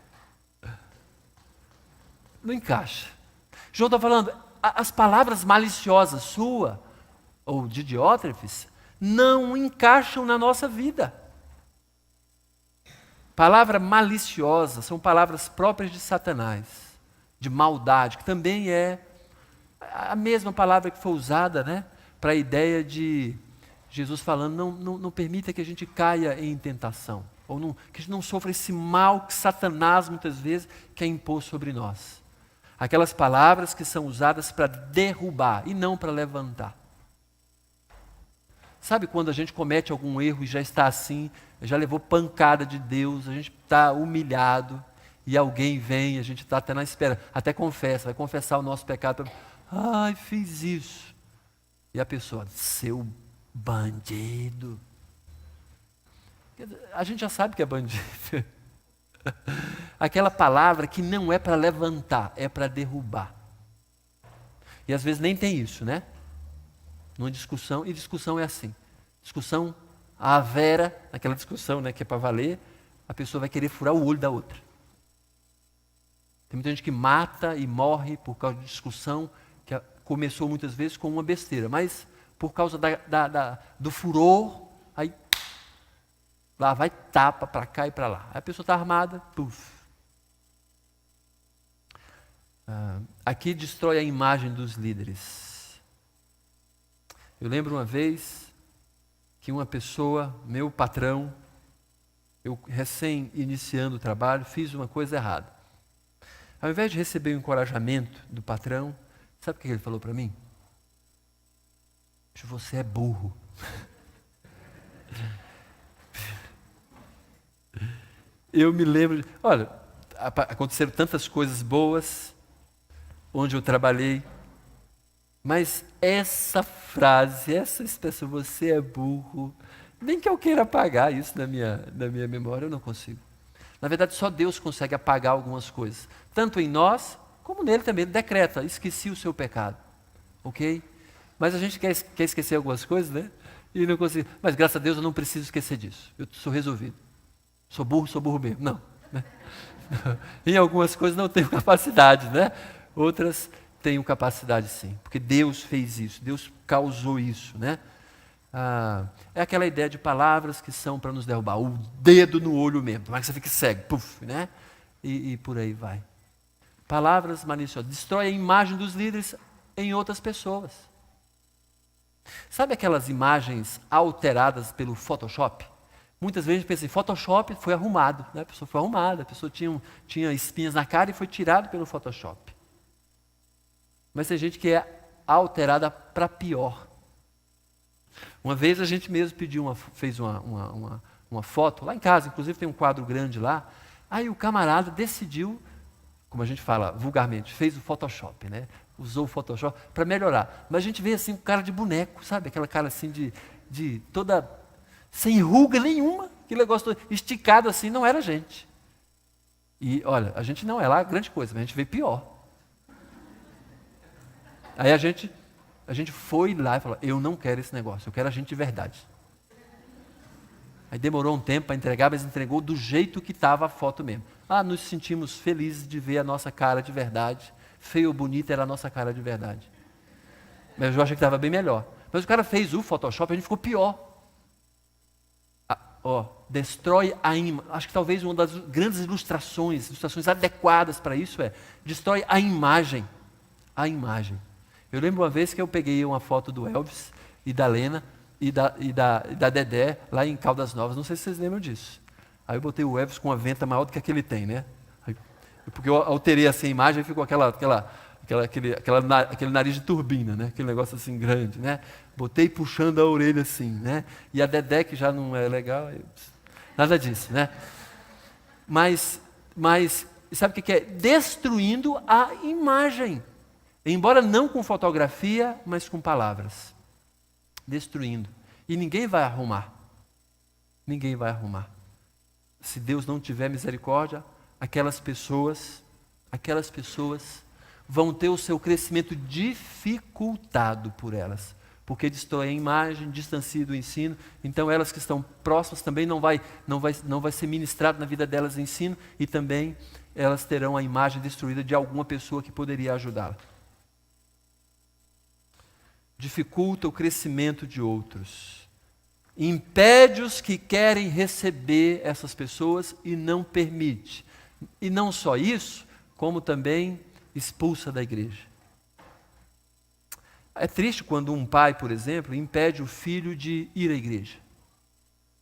Não encaixa. João está falando, as palavras maliciosas sua ou de Diótrefes não encaixam na nossa vida. Palavra maliciosa são palavras próprias de Satanás, de maldade, que também é a mesma palavra que foi usada, né, para a ideia de Jesus falando, não permita que a gente caia em tentação, ou que a gente não sofra esse mal que Satanás muitas vezes quer impor sobre nós. Aquelas palavras que são usadas para derrubar e não para levantar. Sabe quando a gente comete algum erro e já está assim, já levou pancada de Deus, a gente está humilhado e alguém vem, a gente está até na espera, até confessa, vai confessar o nosso pecado. Ai, fiz isso. E a pessoa, seu bandido. A gente já sabe que é bandido. Aquela palavra que não é para levantar, é para derrubar. E às vezes nem tem isso, né? Numa discussão, e discussão é assim. Discussão, a vera, aquela discussão, né, que é para valer, a pessoa vai querer furar o olho da outra. Tem muita gente que mata e morre por causa de discussão, que começou muitas vezes com uma besteira, mas por causa do furor, aí lá vai tapa para cá e para lá. Aí a pessoa está armada, puf. Aqui destrói a imagem dos líderes. Eu lembro uma vez que uma pessoa, meu patrão, eu recém iniciando o trabalho, fiz uma coisa errada. Ao invés de receber o encorajamento do patrão, sabe o que ele falou para mim? Você é burro. Eu me lembro, olha, aconteceram tantas coisas boas onde eu trabalhei, mas essa frase, essa expressão, você é burro, nem que eu queira apagar isso na minha memória, eu não consigo. Na verdade, só Deus consegue apagar algumas coisas, tanto em nós, como nele também. Ele decreta, esqueci o seu pecado, ok? Mas a gente quer esquecer algumas coisas, né? E não consigo. Mas graças a Deus eu não preciso esquecer disso, eu sou resolvido. Sou burro mesmo. Não. Né? Em algumas coisas não tenho capacidade, né? Outras tenho capacidade sim, porque Deus fez isso, Deus causou isso, né? É aquela ideia de palavras que são para nos derrubar, o dedo no olho mesmo, para que você fique cego, puf, né? E por aí vai. Palavras maliciosas, destrói a imagem dos líderes em outras pessoas. Sabe aquelas imagens alteradas pelo Photoshop? Muitas vezes a gente pensa em Photoshop, foi arrumado, né? A pessoa foi arrumada, a pessoa tinha espinhas na cara e foi tirado pelo Photoshop. Mas tem gente que é alterada para pior. Uma vez a gente mesmo fez uma foto, lá em casa, inclusive tem um quadro grande lá, aí o camarada decidiu, como a gente fala vulgarmente, fez o Photoshop, né? Usou o Photoshop para melhorar. Mas a gente vê assim, um cara de boneco, sabe? Aquela cara assim de toda, sem ruga nenhuma, aquele negócio todo esticado assim, não era a gente. E olha, a gente não é lá grande coisa, mas a gente vê pior. Aí a gente foi lá e falou, eu não quero esse negócio, eu quero a gente de verdade. Aí demorou um tempo para entregar, mas entregou do jeito que estava a foto mesmo. Nos sentimos felizes de ver a nossa cara de verdade. Feio ou bonita era a nossa cara de verdade. Mas eu achei que estava bem melhor. Mas o cara fez o Photoshop e a gente ficou pior. Destrói a imagem. Acho que talvez uma das grandes ilustrações adequadas para isso destrói a imagem. A imagem. Eu lembro uma vez que eu peguei uma foto do Elvis e da Lena e da Dedé lá em Caldas Novas. Não sei se vocês lembram disso. Aí eu botei o Elvis com uma venta maior do que a que ele tem, né? Porque eu alterei assim a imagem e ficou aquele nariz de turbina, né? Aquele negócio assim grande, né? Botei puxando a orelha assim, né? E a Dedé, que já não é legal, nada disso, né? Mas sabe o que é? Destruindo a imagem. Embora não com fotografia, mas com palavras. Destruindo. E ninguém vai arrumar. Ninguém vai arrumar. Se Deus não tiver misericórdia, aquelas pessoas vão ter o seu crescimento dificultado por elas. Porque destrói a imagem, distancia do ensino. Então elas que estão próximas também não vai ser ministrado na vida delas ensino. E também elas terão a imagem destruída de alguma pessoa que poderia ajudá-la. Dificulta o crescimento de outros. Impede os que querem receber essas pessoas e não permite. E não só isso, como também expulsa da igreja. É triste quando um pai, por exemplo, impede o filho de ir à igreja.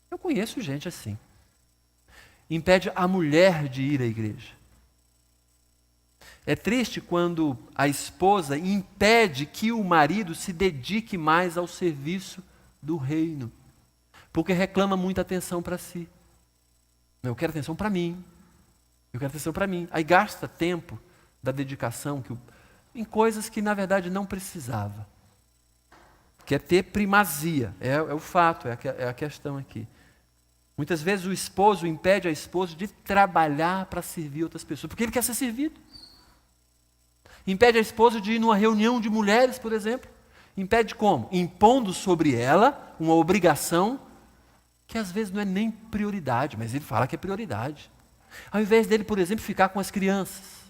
Eu conheço gente assim. Impede a mulher de ir à igreja. É triste quando a esposa impede que o marido se dedique mais ao serviço do reino, porque reclama muita atenção para si. Eu quero atenção para mim. Eu quero atenção para mim. Aí gasta tempo da dedicação em coisas que na verdade não precisava. Quer ter primazia. É o fato, é a questão aqui. Muitas vezes o esposo impede a esposa de trabalhar para servir outras pessoas, porque ele quer ser servido. Impede a esposa de ir numa reunião de mulheres, por exemplo. Impede como? Impondo sobre ela uma obrigação que às vezes não é nem prioridade, mas ele fala que é prioridade. Ao invés dele, por exemplo, ficar com as crianças.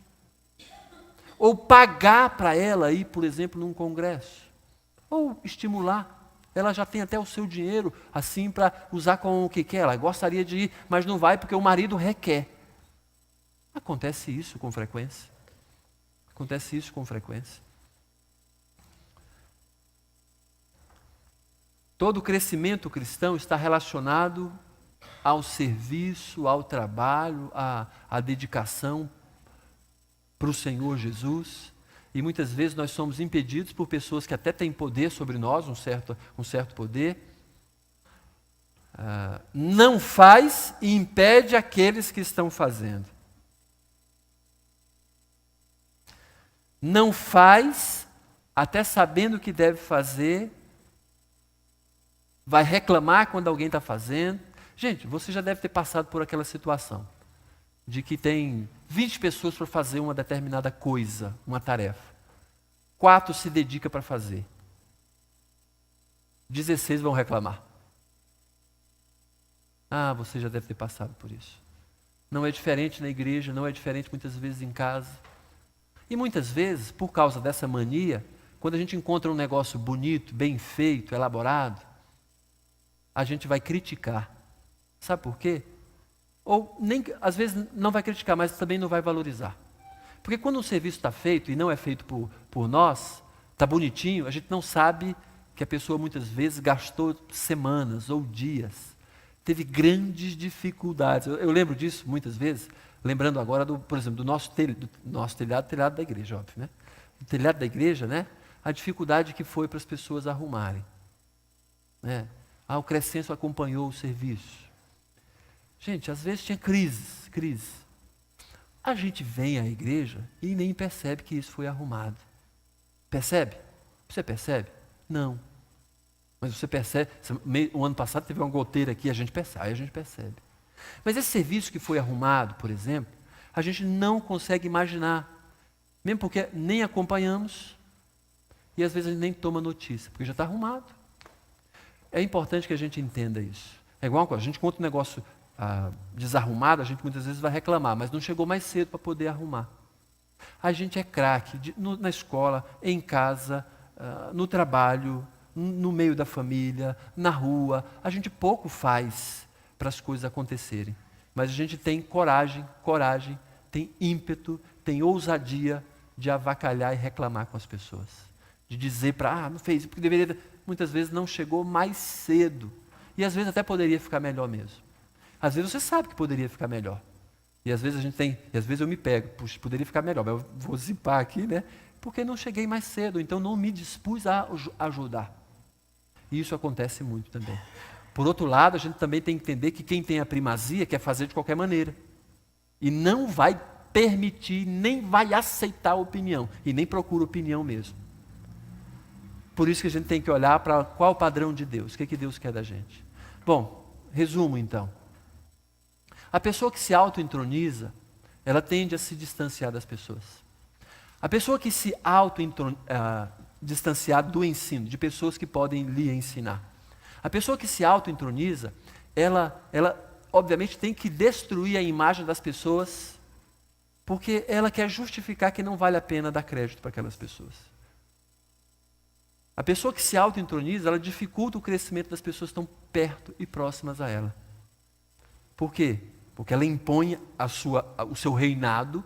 Ou pagar para ela ir, por exemplo, num congresso. Ou estimular. Ela já tem até o seu dinheiro, assim, para usar com o que quer. Ela gostaria de ir, mas não vai porque o marido requer. Acontece isso com frequência. Acontece isso com frequência. Todo crescimento cristão está relacionado ao serviço, ao trabalho, à dedicação para o Senhor Jesus. E muitas vezes nós somos impedidos por pessoas que até têm poder sobre nós, um certo poder. Não faz e impede aqueles que estão fazendo. Não faz, até sabendo o que deve fazer, vai reclamar quando alguém está fazendo. Gente, você já deve ter passado por aquela situação de que tem 20 pessoas para fazer uma determinada coisa, uma tarefa. 4 se dedicam para fazer. 16 vão reclamar. Ah, você já deve ter passado por isso. Não é diferente na igreja, não é diferente muitas vezes em casa. E muitas vezes, por causa dessa mania, quando a gente encontra um negócio bonito, bem feito, elaborado, a gente vai criticar. Sabe por quê? Ou nem, às vezes não vai criticar, mas também não vai valorizar. Porque quando um serviço está feito e não é feito por nós, está bonitinho, a gente não sabe que a pessoa muitas vezes gastou semanas ou dias, teve grandes dificuldades. Eu lembro disso muitas vezes, lembrando agora, por exemplo, do nosso telhado da igreja, óbvio, né? O telhado da igreja, né? A dificuldade que foi para as pessoas arrumarem. Né? O Crescenso acompanhou o serviço. Gente, às vezes tinha crises. A gente vem à igreja e nem percebe que isso foi arrumado. Percebe? Você percebe? Não. Mas você percebe, o ano passado teve uma goteira aqui, a gente percebe, aí a gente percebe. Mas esse serviço que foi arrumado, por exemplo, a gente não consegue imaginar. Mesmo porque nem acompanhamos e às vezes a gente nem toma notícia, porque já está arrumado. É importante que a gente entenda isso. É igual uma coisa, a gente conta um negócio desarrumado, a gente muitas vezes vai reclamar, mas não chegou mais cedo para poder arrumar. A gente é craque na escola, em casa, no trabalho, no meio da família, na rua. A gente pouco faz para as coisas acontecerem. Mas a gente tem coragem, tem ímpeto, tem ousadia de avacalhar e reclamar com as pessoas. De dizer não fez, porque deveria. Muitas vezes não chegou mais cedo. E às vezes até poderia ficar melhor mesmo. Às vezes você sabe que poderia ficar melhor. E às vezes a gente tem, e às vezes eu me pego, puxa, poderia ficar melhor, mas eu vou zipar aqui, né? Porque não cheguei mais cedo, então não me dispus a ajudar. E isso acontece muito também. Por outro lado, a gente também tem que entender que quem tem a primazia quer fazer de qualquer maneira. E não vai permitir, nem vai aceitar a opinião. E nem procura opinião mesmo. Por isso que a gente tem que olhar para qual o padrão de Deus, o que Deus quer da gente. Bom, resumo então. A pessoa que se auto-entroniza, ela tende a se distanciar das pessoas. A pessoa que se distanciar do ensino, de pessoas que podem lhe ensinar. A pessoa que se auto-entroniza, ela obviamente tem que destruir a imagem das pessoas, porque ela quer justificar que não vale a pena dar crédito para aquelas pessoas. A pessoa que se auto-entroniza, ela dificulta o crescimento das pessoas que estão perto e próximas a ela. Por quê? Porque ela impõe o seu reinado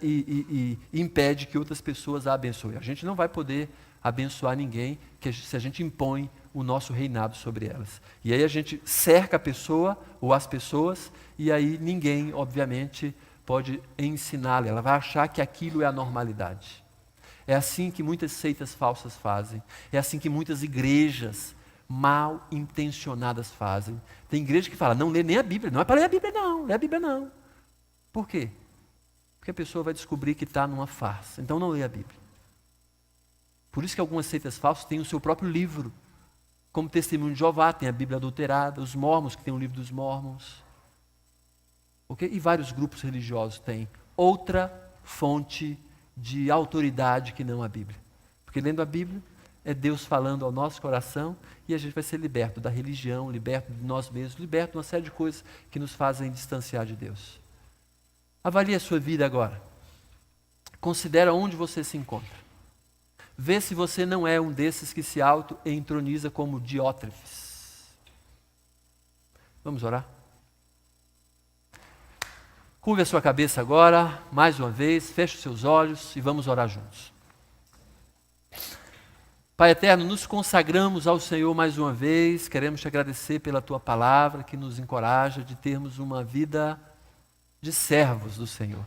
e impede que outras pessoas a abençoem. A gente não vai poder abençoar ninguém se a gente impõe o nosso reinado sobre elas. E aí a gente cerca a pessoa ou as pessoas e aí ninguém, obviamente, pode ensiná-la. Ela vai achar que aquilo é a normalidade. É assim que muitas seitas falsas fazem. É assim que muitas igrejas mal intencionadas fazem. Tem igreja que fala, não lê nem a Bíblia. Não é para ler a Bíblia não, lê a Bíblia não. Por quê? Porque a pessoa vai descobrir que está numa farsa. Então não lê a Bíblia. Por isso que algumas seitas falsas têm o seu próprio livro. Como Testemunho de Jeová, tem a Bíblia adulterada, os Mormons, que tem o livro dos Mormons. Okay? E vários grupos religiosos têm outra fonte de autoridade que não a Bíblia. Porque lendo a Bíblia, é Deus falando ao nosso coração e a gente vai ser liberto da religião, liberto de nós mesmos, liberto de uma série de coisas que nos fazem distanciar de Deus. Avalie a sua vida agora. Considera onde você se encontra. Vê se você não é um desses que se auto-entroniza como Diótrefes. Vamos orar? Curve a sua cabeça agora, mais uma vez, feche os seus olhos e vamos orar juntos. Pai eterno, nos consagramos ao Senhor mais uma vez, queremos te agradecer pela tua palavra que nos encoraja de termos uma vida de servos do Senhor.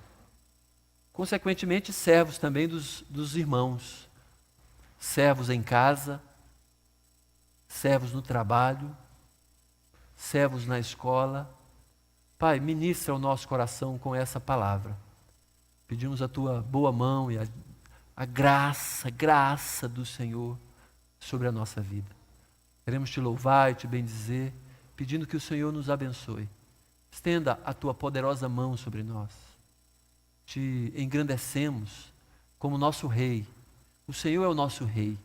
Consequentemente, servos também dos irmãos, servos em casa, servos no trabalho, servos na escola. Pai, ministra o nosso coração com essa palavra. Pedimos a tua boa mão e a graça do Senhor sobre a nossa vida. Queremos te louvar e te bendizer, pedindo que o Senhor nos abençoe. Estenda a tua poderosa mão sobre nós. Te engrandecemos como nosso Rei. O Senhor é o nosso Rei.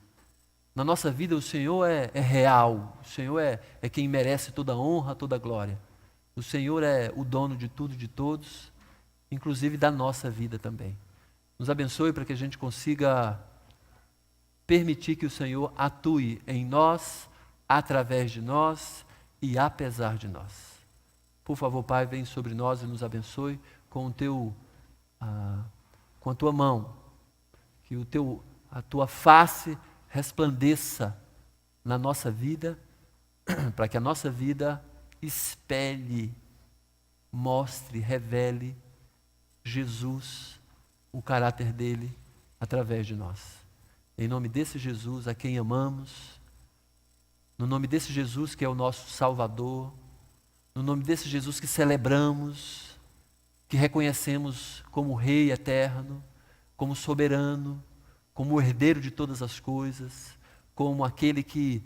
Na nossa vida, o Senhor é real. O Senhor é quem merece toda a honra, toda a glória. O Senhor é o dono de tudo e de todos, inclusive da nossa vida também. Nos abençoe para que a gente consiga permitir que o Senhor atue em nós, através de nós e apesar de nós. Por favor, Pai, vem sobre nós e nos abençoe com com a tua mão, que a tua face resplandeça na nossa vida, para que a nossa vida espelhe, mostre, revele Jesus, o caráter dele através de nós. Em nome desse Jesus a quem amamos, no nome desse Jesus que é o nosso Salvador, no nome desse Jesus que celebramos, que reconhecemos como Rei eterno, como soberano, como herdeiro de todas as coisas, como aquele que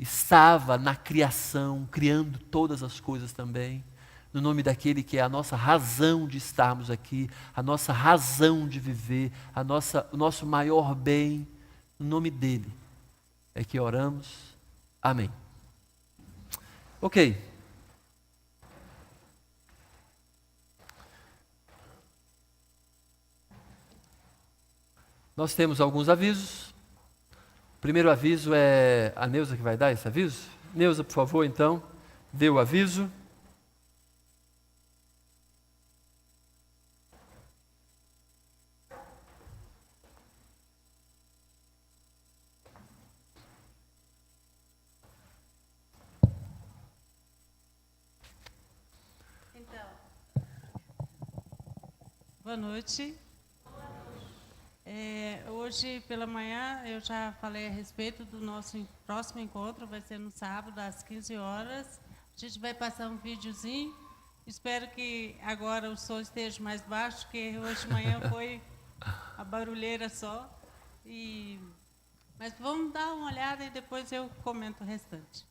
estava na criação, criando todas as coisas também, no nome daquele que é a nossa razão de estarmos aqui, a nossa razão de viver, o nosso maior bem, no nome dele é que oramos. Amém. Ok. Nós temos alguns avisos. O primeiro aviso é a Neuza que vai dar esse aviso. Neuza, por favor, então, dê o aviso. Então, boa noite. Hoje pela manhã eu já falei a respeito do nosso próximo encontro, vai ser no sábado às 15 horas. A gente vai passar um videozinho. Espero que agora o som esteja mais baixo, porque hoje de manhã foi a barulheira só. Mas vamos dar uma olhada e depois eu comento o restante.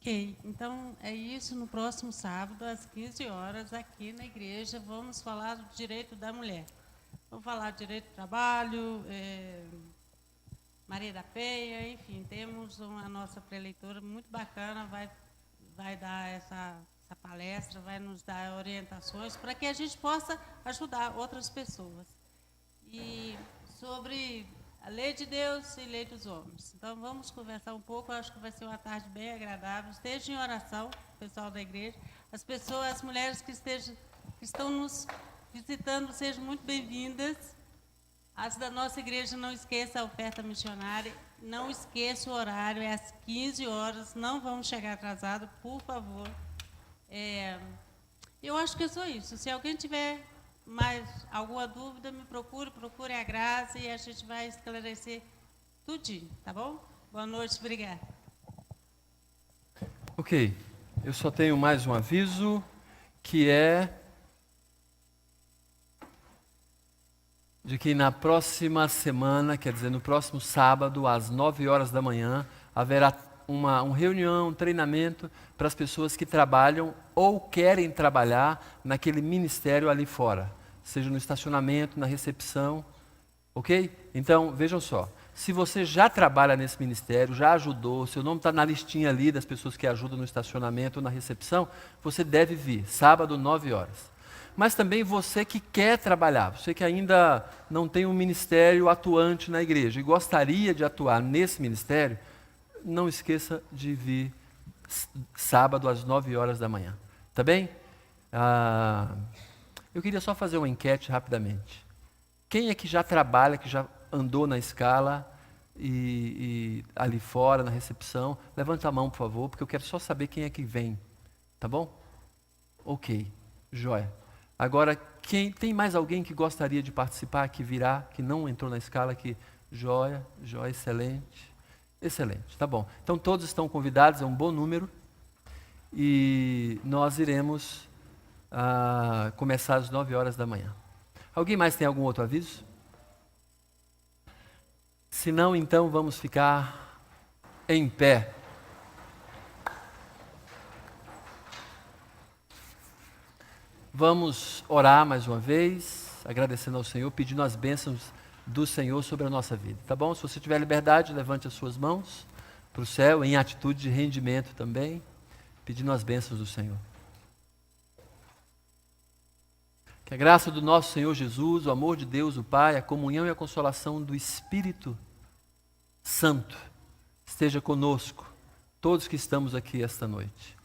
Ok, então é isso. No próximo sábado, às 15 horas, aqui na igreja, vamos falar do direito da mulher. Vamos falar do direito do trabalho, Maria da Penha, enfim, temos a nossa preleitora muito bacana, vai dar essa essa palestra, vai nos dar orientações para que a gente possa ajudar outras pessoas. E sobre a lei de Deus e lei dos homens. Então, vamos conversar um pouco, eu acho que vai ser uma tarde bem agradável. Esteja em oração, pessoal da igreja. As pessoas, as mulheres que estão nos visitando, sejam muito bem-vindas. As da nossa igreja, não esqueça a oferta missionária, não esqueça o horário, é às 15 horas, não vamos chegar atrasado, por favor. Eu acho que é só isso. Se alguém tiver mais alguma dúvida, me procure a Graça e a gente vai esclarecer tudinho, tá bom? Boa noite, obrigada. Ok, eu só tenho mais um aviso, que é de que na próxima semana, quer dizer, no próximo sábado, às 9 horas da manhã, haverá uma reunião, um treinamento para as pessoas que trabalham ou querem trabalhar naquele ministério ali fora, seja no estacionamento, na recepção, ok? Então, vejam só, se você já trabalha nesse ministério, já ajudou, seu nome está na listinha ali das pessoas que ajudam no estacionamento ou na recepção, você deve vir, sábado, 9 horas. Mas também você que quer trabalhar, você que ainda não tem um ministério atuante na igreja e gostaria de atuar nesse ministério, não esqueça de vir sábado às 9 horas da manhã. Tá bem? Eu queria só fazer uma enquete rapidamente. Quem é que já trabalha, que já andou na escala e ali fora, na recepção? Levanta a mão, por favor, porque eu quero só saber quem é que vem. Tá bom? Ok, joia. Agora, tem mais alguém que gostaria de participar, que virá, que não entrou na escala, que joia, excelente. Excelente, tá bom. Então todos estão convidados, é um bom número. E nós iremos começar às 9 horas da manhã. Alguém mais tem algum outro aviso? Se não, então vamos ficar em pé. Vamos orar mais uma vez, agradecendo ao Senhor, pedindo as bênçãos do Senhor sobre a nossa vida, tá bom? Se você tiver liberdade, levante as suas mãos para o céu, em atitude de rendimento também, pedindo as bênçãos do Senhor. Que a graça do nosso Senhor Jesus, o amor de Deus, o Pai, a comunhão e a consolação do Espírito Santo esteja conosco, todos que estamos aqui esta noite.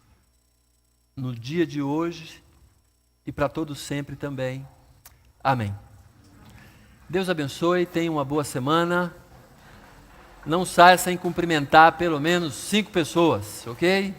No dia de hoje e para todos sempre também. Amém. Deus abençoe, tenha uma boa semana. Não saia sem cumprimentar pelo menos 5 pessoas, ok?